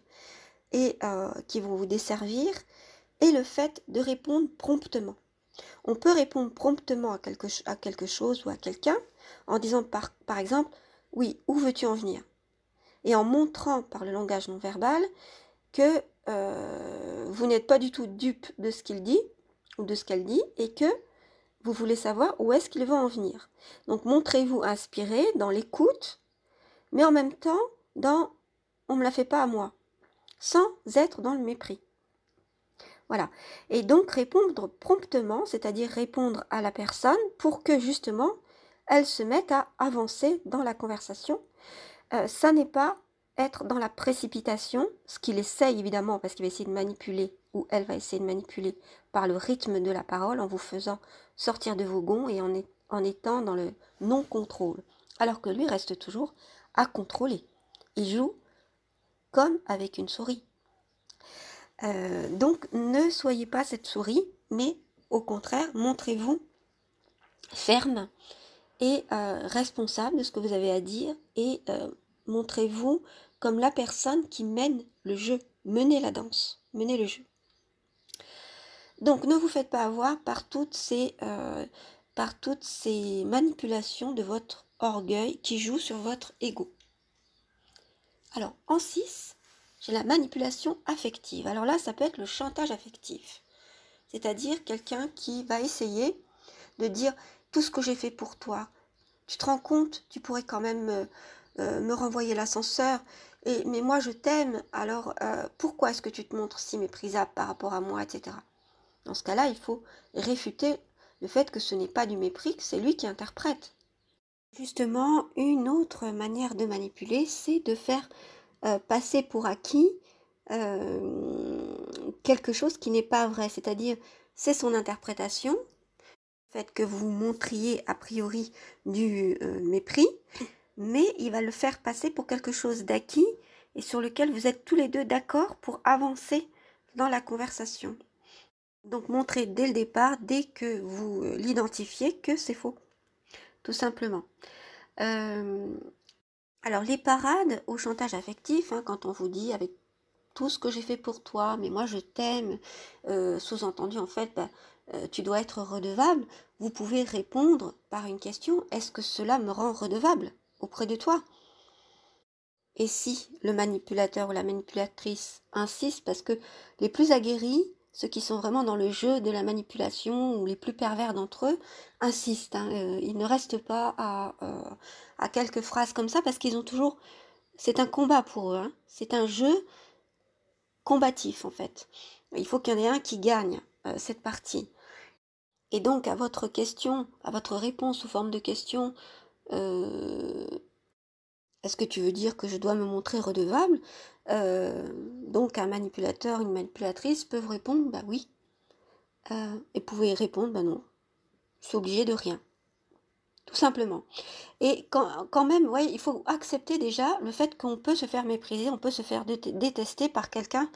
et qui vont vous desservir, et le fait de répondre promptement. On peut répondre promptement à quelque chose ou à quelqu'un en disant par exemple, oui, où veux-tu en venir? Et en montrant par le langage non verbal que vous n'êtes pas du tout dupe de ce qu'il dit ou de ce qu'elle dit et que vous voulez savoir où est-ce qu'il veut en venir. Donc montrez-vous inspiré dans l'écoute, mais en même temps dans « on ne me la fait pas à moi », sans être dans le mépris. Voilà. Et donc répondre promptement, c'est-à-dire répondre à la personne pour que justement elle se mette à avancer dans la conversation. Ça n'est pas être dans la précipitation, ce qu'il essaye évidemment parce qu'il va essayer de manipuler, ou elle va essayer de manipuler par le rythme de la parole en vous faisant sortir de vos gonds et en étant dans le non-contrôle. Alors que lui reste toujours à contrôler. Il joue comme avec une souris. Donc ne soyez pas cette souris, mais au contraire, montrez-vous ferme et responsable de ce que vous avez à dire et montrez-vous comme la personne qui mène le jeu. Menez la danse, menez le jeu. Donc ne vous faites pas avoir par toutes ces manipulations de votre orgueil qui jouent sur votre ego. Alors en 6, j'ai la manipulation affective. Alors là, ça peut être le chantage affectif. C'est-à-dire quelqu'un qui va essayer de dire tout ce que j'ai fait pour toi. Tu te rends compte, tu pourrais quand même me renvoyer l'ascenseur, mais moi je t'aime, alors pourquoi est-ce que tu te montres si méprisable par rapport à moi, etc. Dans ce cas-là, il faut réfuter le fait que ce n'est pas du mépris, que c'est lui qui interprète. Justement, une autre manière de manipuler, c'est de faire passer pour acquis quelque chose qui n'est pas vrai. C'est-à-dire, c'est son interprétation, le fait que vous montriez a priori du mépris, mais il va le faire passer pour quelque chose d'acquis et sur lequel vous êtes tous les deux d'accord pour avancer dans la conversation. Donc montrez dès le départ, dès que vous l'identifiez, que c'est faux, tout simplement. Alors les parades au chantage affectif, hein, quand on vous dit avec tout ce que j'ai fait pour toi, mais moi je t'aime, sous-entendu en fait, tu dois être redevable, vous pouvez répondre par une question, est-ce que cela me rend redevable auprès de toi? Et si le manipulateur ou la manipulatrice insiste, parce que les plus aguerris, ceux qui sont vraiment dans le jeu de la manipulation, ou les plus pervers d'entre eux, insistent. Hein, ils ne restent pas à quelques phrases comme ça, parce qu'ils ont toujours... C'est un combat pour eux, hein, c'est un jeu combatif en fait. Il faut qu'il y en ait un qui gagne cette partie. Et donc à votre question, à votre réponse sous forme de question, est-ce que tu veux dire que je dois me montrer redevable? Donc un manipulateur, une manipulatrice peuvent répondre bah oui, et pouvez répondre bah non, je suis obligé de rien, tout simplement. Et quand même, ouais, il faut accepter déjà le fait qu'on peut se faire mépriser, on peut se faire détester par quelqu'un.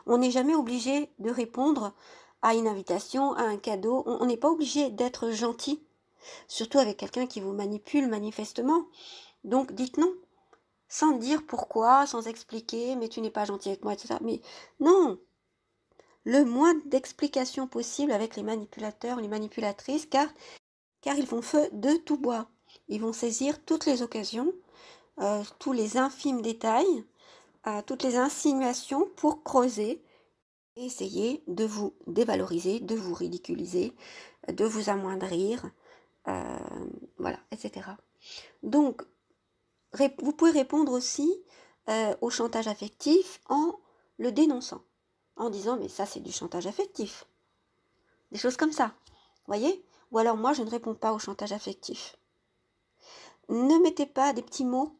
On n'est jamais obligé de répondre à une invitation, à un cadeau. On n'est pas obligé d'être gentil, surtout avec quelqu'un qui vous manipule manifestement. Donc dites non, sans dire pourquoi, sans expliquer, mais tu n'es pas gentil avec moi, etc. Mais non, le moins d'explications possible avec les manipulateurs, les manipulatrices, car ils font feu de tout bois. Ils vont saisir toutes les occasions, tous les infimes détails, toutes les insinuations pour creuser et essayer de vous dévaloriser, de vous ridiculiser, de vous amoindrir, voilà, etc. Donc, vous pouvez répondre aussi au chantage affectif en le dénonçant, en disant mais ça c'est du chantage affectif, des choses comme ça, voyez? Ou alors moi je ne réponds pas au chantage affectif. Ne mettez pas des petits mots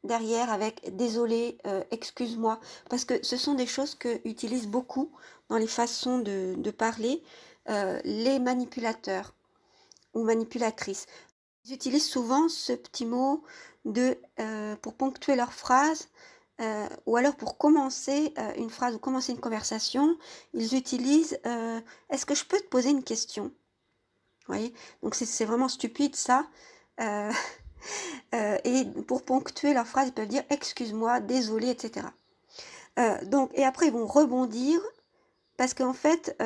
derrière avec désolé, excuse-moi, parce que ce sont des choses que utilisent beaucoup dans les façons de parler les manipulateurs ou manipulatrices. Ils utilisent souvent ce petit mot pour ponctuer leur phrase ou alors pour commencer une phrase ou commencer une conversation, ils utilisent est-ce que je peux te poser une question? Vous voyez? Donc c'est vraiment stupide ça. Euh, et pour ponctuer leur phrase, ils peuvent dire excuse-moi, désolé, etc. Donc, et après, ils vont rebondir parce qu'en fait,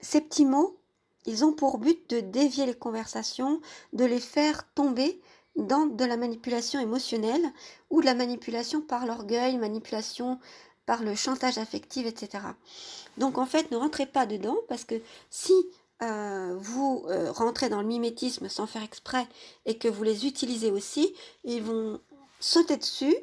ces petits mots, ils ont pour but de dévier les conversations, de les faire tomber dans de la manipulation émotionnelle ou de la manipulation par l'orgueil, manipulation par le chantage affectif, etc. Donc en fait, ne rentrez pas dedans parce que si vous rentrez dans le mimétisme sans faire exprès et que vous les utilisez aussi, ils vont sauter dessus.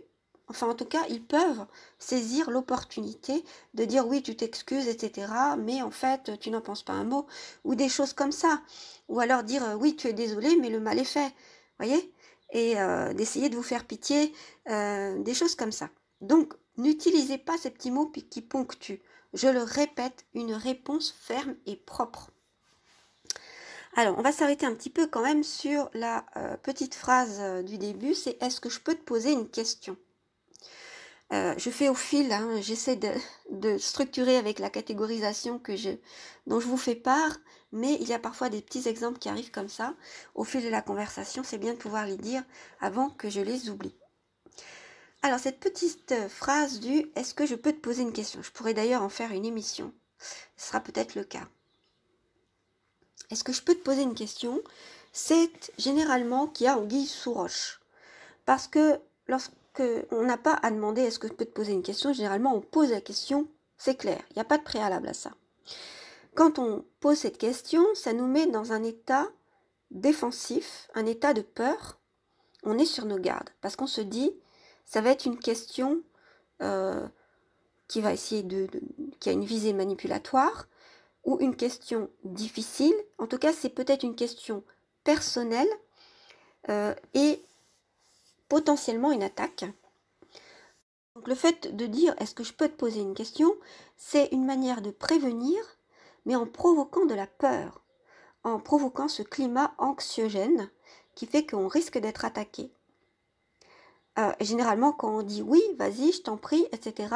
Enfin, en tout cas, ils peuvent saisir l'opportunité de dire oui, tu t'excuses, etc. Mais en fait, tu n'en penses pas un mot. Ou des choses comme ça. Ou alors dire oui, tu es désolé, mais le mal est fait. Voyez? Et d'essayer de vous faire pitié. Des choses comme ça. Donc, n'utilisez pas ces petits mots qui ponctuent. Je le répète, une réponse ferme et propre. Alors, on va s'arrêter un petit peu quand même sur la petite phrase du début, c'est est-ce que je peux te poser une question? Je fais au fil, hein, j'essaie de structurer avec la catégorisation dont je vous fais part, mais il y a parfois des petits exemples qui arrivent comme ça. Au fil de la conversation, c'est bien de pouvoir les dire avant que je les oublie. Alors, cette petite phrase du « Est-ce que je peux te poser une question ?» Je pourrais d'ailleurs en faire une émission. Ce sera peut-être le cas. Est-ce que je peux te poser une question? C'est généralement qu'il y a anguille sous roche. Parce que lorsqu'on n'a pas à demander est-ce que je peux te poser une question, généralement on pose la question, c'est clair, il n'y a pas de préalable à ça. Quand on pose cette question, ça nous met dans un état défensif, un état de peur. On est sur nos gardes parce qu'on se dit ça va être une question qui va essayer qui a une visée manipulatoire ou une question difficile. En tout cas, c'est peut-être une question personnelle est potentiellement une attaque. Donc le fait de dire est-ce que je peux te poser une question, c'est une manière de prévenir, mais en provoquant de la peur, en provoquant ce climat anxiogène qui fait qu'on risque d'être attaqué. Généralement, quand on dit oui, vas-y, je t'en prie, etc.,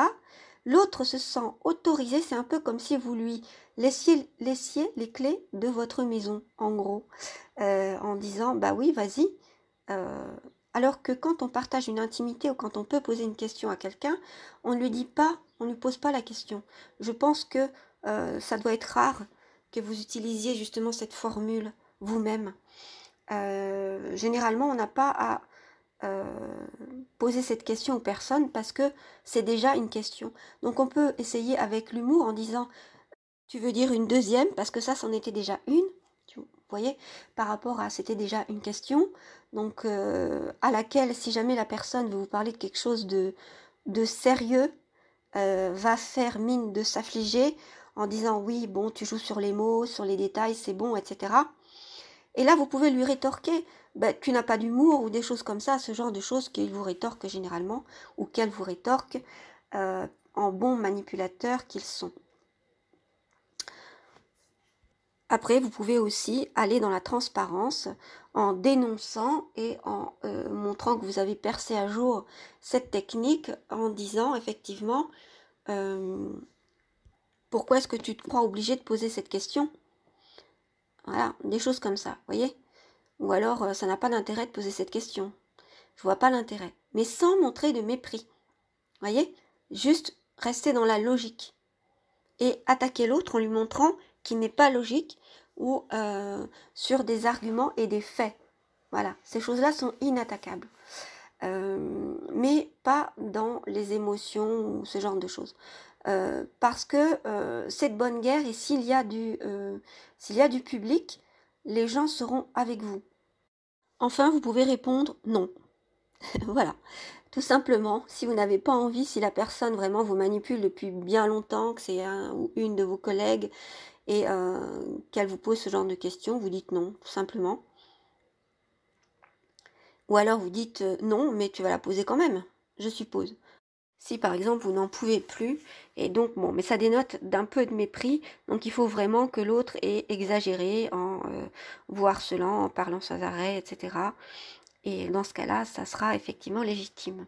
l'autre se sent autorisé. C'est un peu comme si vous lui laissiez les clés de votre maison, en gros, en disant bah oui, vas-y. Alors que quand on partage une intimité ou quand on peut poser une question à quelqu'un, on ne lui dit pas, on ne lui pose pas la question. Je pense que ça doit être rare que vous utilisiez justement cette formule vous-même. Généralement, on n'a pas à poser cette question aux personnes parce que c'est déjà une question. Donc on peut essayer avec l'humour en disant tu veux dire une deuxième parce que ça c'en était déjà une, vous voyez, par rapport à c'était déjà une question, donc à laquelle si jamais la personne veut vous parler de quelque chose de sérieux, va faire mine de s'affliger en disant oui bon tu joues sur les mots, sur les détails, c'est bon, etc. Et là, vous pouvez lui rétorquer, ben, tu n'as pas d'humour ou des choses comme ça, ce genre de choses qu'il vous rétorque généralement, ou qu'elle vous rétorque en bons manipulateurs qu'ils sont. Après, vous pouvez aussi aller dans la transparence en dénonçant et en montrant que vous avez percé à jour cette technique en disant effectivement pourquoi est-ce que tu te crois obligé de poser cette question? Voilà, des choses comme ça, vous voyez? Ou alors, ça n'a pas d'intérêt de poser cette question. Je vois pas l'intérêt. Mais sans montrer de mépris. Voyez? Juste rester dans la logique. Et attaquer l'autre en lui montrant qu'il n'est pas logique ou sur des arguments et des faits. Voilà, ces choses-là sont inattaquables. Mais pas dans les émotions ou ce genre de choses. Parce que c'est de bonne guerre et s'il y a du public, les gens seront avec vous. Enfin, vous pouvez répondre non. Voilà, tout simplement, si vous n'avez pas envie, si la personne vraiment vous manipule depuis bien longtemps, que c'est un ou une de vos collègues et qu'elle vous pose ce genre de questions, vous dites non, tout simplement. Ou alors vous dites non, mais tu vas la poser quand même, je suppose. Si par exemple vous n'en pouvez plus, et donc bon, mais ça dénote d'un peu de mépris, donc il faut vraiment que l'autre ait exagéré en vous harcelant, en parlant sans arrêt, etc. Et dans ce cas-là, ça sera effectivement légitime.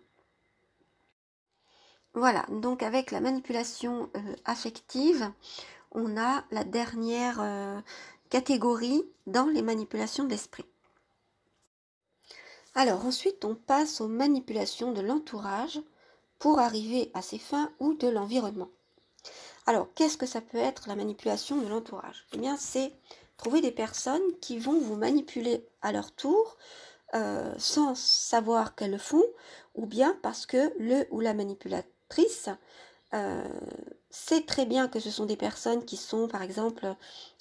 Voilà, donc avec la manipulation affective, on a la dernière catégorie dans les manipulations de l'esprit. Alors ensuite, on passe aux manipulations de l'entourage pour arriver à ses fins ou de l'environnement. Alors, qu'est-ce que ça peut être la manipulation de l'entourage? Eh bien, c'est trouver des personnes qui vont vous manipuler à leur tour sans savoir qu'elles le font, ou bien parce que le ou la manipulatrice sait très bien que ce sont des personnes qui sont, par exemple,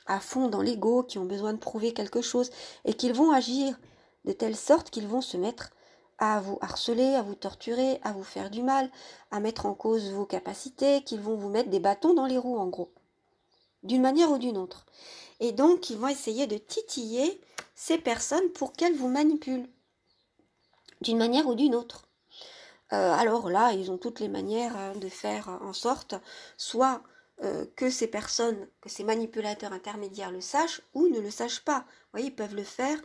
à fond dans l'ego, qui ont besoin de prouver quelque chose, et qu'ils vont agir de telle sorte qu'ils vont se mettre à vous harceler, à vous torturer, à vous faire du mal, à mettre en cause vos capacités, qu'ils vont vous mettre des bâtons dans les roues, en gros, d'une manière ou d'une autre. Et donc, ils vont essayer de titiller ces personnes pour qu'elles vous manipulent, d'une manière ou d'une autre. Alors là, ils ont toutes les manières de faire en sorte, soit que ces personnes, que ces manipulateurs intermédiaires le sachent ou ne le sachent pas. Vous voyez, ils peuvent le faire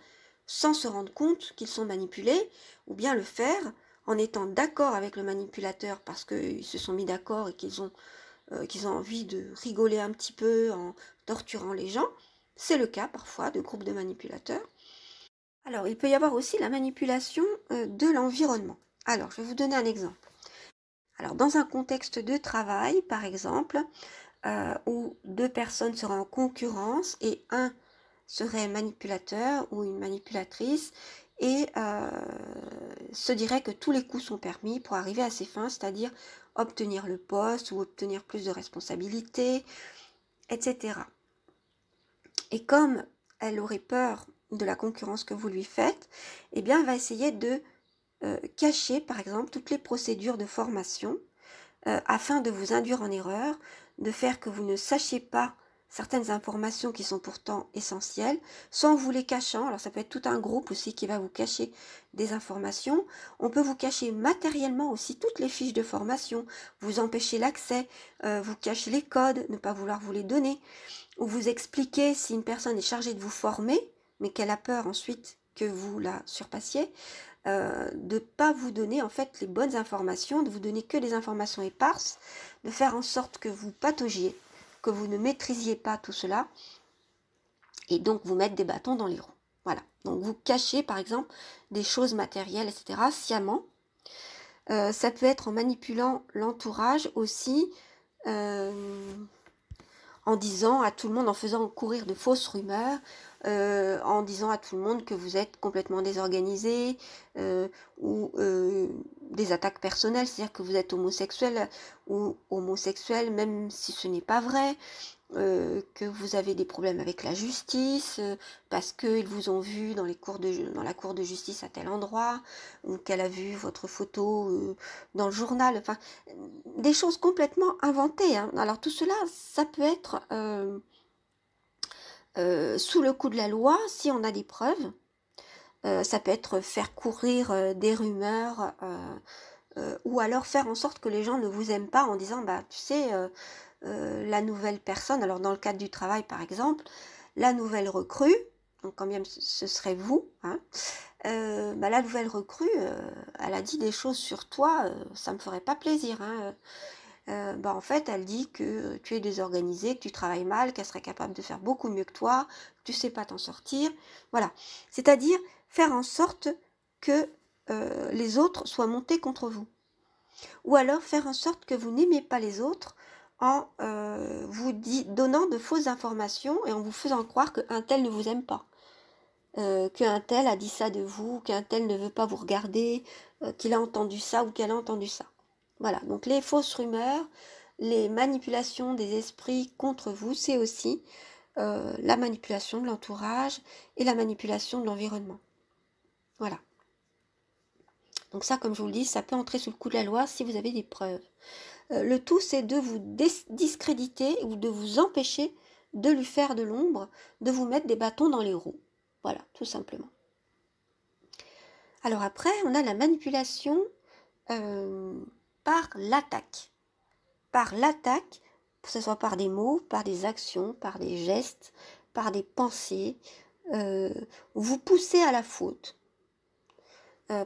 sans se rendre compte qu'ils sont manipulés, ou bien le faire en étant d'accord avec le manipulateur parce qu'ils se sont mis d'accord et qu'ils ont envie de rigoler un petit peu en torturant les gens. C'est le cas parfois de groupes de manipulateurs. Alors, il peut y avoir aussi la manipulation de l'environnement. Alors, je vais vous donner un exemple. Alors, dans un contexte de travail, par exemple, où deux personnes seraient en concurrence et un serait manipulateur ou une manipulatrice et se dirait que tous les coups sont permis pour arriver à ses fins, c'est-à-dire obtenir le poste ou obtenir plus de responsabilités, etc. Et comme elle aurait peur de la concurrence que vous lui faites, eh bien, elle va essayer de cacher, par exemple, toutes les procédures de formation afin de vous induire en erreur, de faire que vous ne sachiez pas certaines informations qui sont pourtant essentielles, soit en vous les cachant. Alors ça peut être tout un groupe aussi qui va vous cacher des informations. On peut vous cacher matériellement aussi toutes les fiches de formation, vous empêcher l'accès, vous cacher les codes, ne pas vouloir vous les donner, ou vous expliquer si une personne est chargée de vous former, mais qu'elle a peur ensuite que vous la surpassiez, de ne pas vous donner en fait les bonnes informations, de vous donner que des informations éparses, de faire en sorte que vous pataugiez, que vous ne maîtrisiez pas tout cela, et donc vous mettre des bâtons dans les roues. Voilà, donc vous cachez par exemple des choses matérielles, etc. sciemment. Ça peut être en manipulant l'entourage aussi, en disant à tout le monde, en faisant courir de fausses rumeurs, en disant à tout le monde que vous êtes complètement désorganisé, ou des attaques personnelles, c'est-à-dire que vous êtes homosexuel ou homosexuel, même si ce n'est pas vrai, que vous avez des problèmes avec la justice, parce qu'ils vous ont vu dans la cour de justice à tel endroit, ou qu'elle a vu votre photo dans le journal, enfin, des choses complètement inventées, hein. Alors tout cela, ça peut être sous le coup de la loi, si on a des preuves. Ça peut être faire courir des rumeurs, ou alors faire en sorte que les gens ne vous aiment pas en disant, bah tu sais, la nouvelle personne, alors dans le cadre du travail par exemple, la nouvelle recrue, donc quand même ce serait vous, hein, bah, la nouvelle recrue, elle a dit des choses sur toi, ça me ferait pas plaisir, hein. Bah, en fait, elle dit que tu es désorganisé, que tu travailles mal, qu'elle serait capable de faire beaucoup mieux que toi, que tu sais pas t'en sortir. Voilà. C'est-à-dire faire en sorte que les autres soient montés contre vous. Ou alors faire en sorte que vous n'aimez pas les autres en donnant de fausses informations et en vous faisant croire qu'un tel ne vous aime pas. Qu'un tel a dit ça de vous, qu'un tel ne veut pas vous regarder, qu'il a entendu ça ou qu'elle a entendu ça. Voilà, donc les fausses rumeurs, les manipulations des esprits contre vous, c'est aussi la manipulation de l'entourage et la manipulation de l'environnement. Voilà. Donc ça, comme je vous le dis, ça peut entrer sous le coup de la loi si vous avez des preuves. Le tout, c'est de vous discréditer ou de vous empêcher de lui faire de l'ombre, de vous mettre des bâtons dans les roues. Voilà, tout simplement. Alors après, on a la manipulation par l'attaque. Par l'attaque, que ce soit par des mots, par des actions, par des gestes, par des pensées, vous poussez à la faute.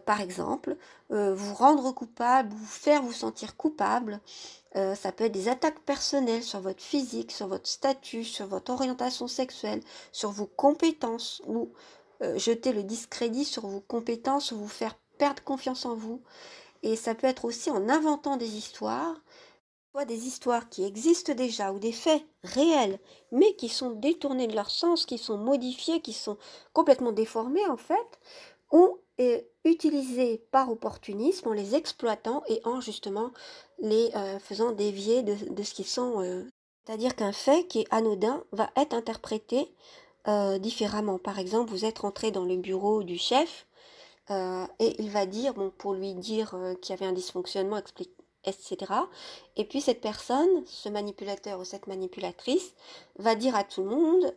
Par exemple, vous rendre coupable, vous faire vous sentir coupable. Ça peut être des attaques personnelles sur votre physique, sur votre statut, sur votre orientation sexuelle, sur vos compétences, ou jeter le discrédit sur vos compétences, ou vous faire perdre confiance en vous. Et ça peut être aussi en inventant des histoires, soit des histoires qui existent déjà, ou des faits réels, mais qui sont détournés de leur sens, qui sont modifiés, qui sont complètement déformés en fait, ou utilisés par opportunisme en les exploitant et en justement les faisant dévier de ce qu'ils sont. C'est-à-dire qu'un fait qui est anodin va être interprété différemment. Par exemple, vous êtes rentré dans le bureau du chef et il va dire, bon, pour lui dire qu'il y avait un dysfonctionnement, etc. Et puis cette personne, ce manipulateur ou cette manipulatrice, va dire à tout le monde,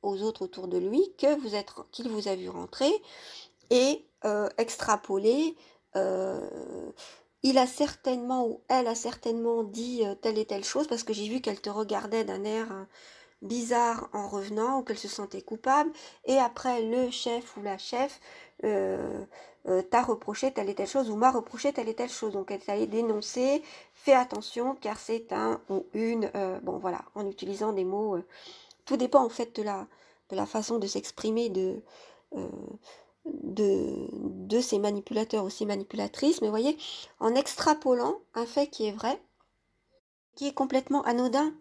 aux autres autour de lui, qu'il vous a vu rentrer et extrapoler. Il a certainement ou elle a certainement dit telle et telle chose parce que j'ai vu qu'elle te regardait d'un air bizarre en revenant ou qu'elle se sentait coupable, et après le chef ou la chef t'a reproché telle et telle chose ou m'a reproché telle et telle chose, donc elle t'a dénoncé, fais attention car c'est un ou une, bon voilà, en utilisant des mots, tout dépend en fait de la façon de s'exprimer euh, de ces manipulateurs ou ces manipulatrices, mais vous voyez, en extrapolant un fait qui est vrai, qui est complètement anodin,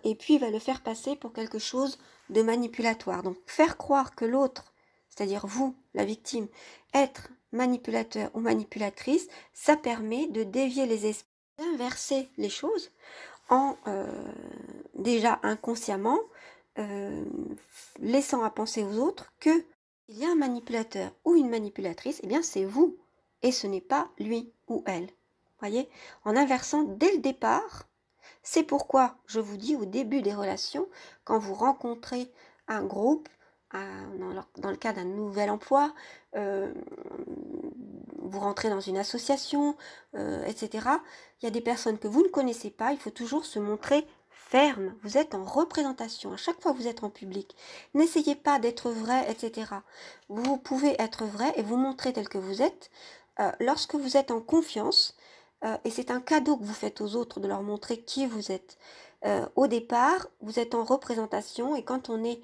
et puis il va le faire passer pour quelque chose de manipulatoire. Donc faire croire que l'autre, c'est-à-dire vous, la victime, être manipulateur ou manipulatrice, ça permet de dévier les esprits, d'inverser les choses en déjà inconsciemment laissant à penser aux autres que il y a un manipulateur ou une manipulatrice, eh bien c'est vous et ce n'est pas lui ou elle. Voyez, en inversant dès le départ C'est pourquoi je vous dis au début des relations, quand vous rencontrez un groupe, dans le cas d'un nouvel emploi, vous rentrez dans une association, etc. Il y a des personnes que vous ne connaissez pas, il faut toujours se montrer ferme. Vous êtes en représentation, à chaque fois que vous êtes en public. N'essayez pas d'être vrai, etc. Vous pouvez être vrai et vous montrer tel que vous êtes lorsque vous êtes en confiance, et c'est un cadeau que vous faites aux autres de leur montrer qui vous êtes. Au départ, vous êtes en représentation et quand on est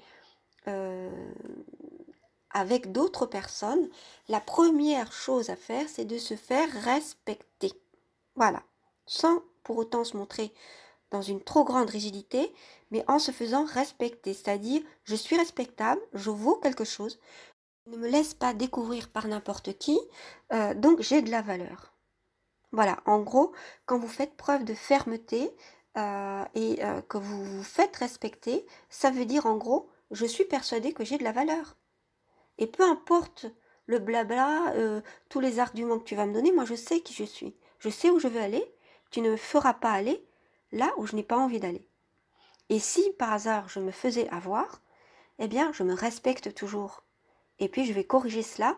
avec d'autres personnes, la première chose à faire, c'est de se faire respecter. Voilà. Sans pour autant se montrer dans une trop grande rigidité, mais en se faisant respecter. C'est-à-dire, je suis respectable, je vaux quelque chose, je ne me laisse pas découvrir par n'importe qui, donc j'ai de la valeur. Voilà, en gros, quand vous faites preuve de fermeté et que vous vous faites respecter, ça veut dire en gros, je suis persuadée que j'ai de la valeur. Et peu importe le blabla, tous les arguments que tu vas me donner, moi je sais qui je suis. Je sais où je veux aller. Tu ne me feras pas aller là où je n'ai pas envie d'aller. Et si par hasard je me faisais avoir, eh bien je me respecte toujours. Et puis je vais corriger cela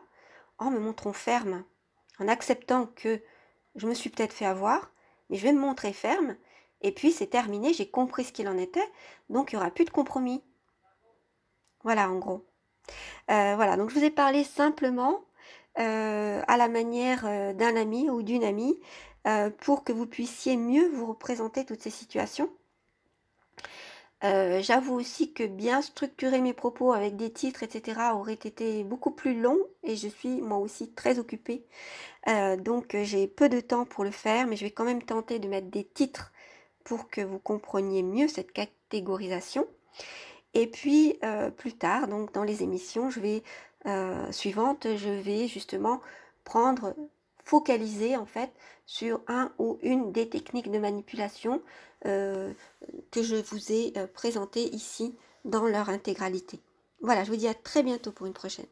en me montrant ferme, en acceptant que je me suis peut-être fait avoir, mais je vais me montrer ferme. Et puis c'est terminé, j'ai compris ce qu'il en était, donc il n'y aura plus de compromis. Voilà en gros. Voilà, donc je vous ai parlé simplement à la manière d'un ami ou d'une amie pour que vous puissiez mieux vous représenter toutes ces situations. J'avoue aussi que bien structurer mes propos avec des titres, etc. aurait été beaucoup plus long et je suis moi aussi très occupée. Donc j'ai peu de temps pour le faire, mais je vais quand même tenter de mettre des titres pour que vous compreniez mieux cette catégorisation. Et puis plus tard, donc dans les émissions suivantes, je vais justement focaliser en fait sur un ou une des techniques de manipulation que je vous ai présentées ici dans leur intégralité. Voilà, je vous dis à très bientôt pour une prochaine.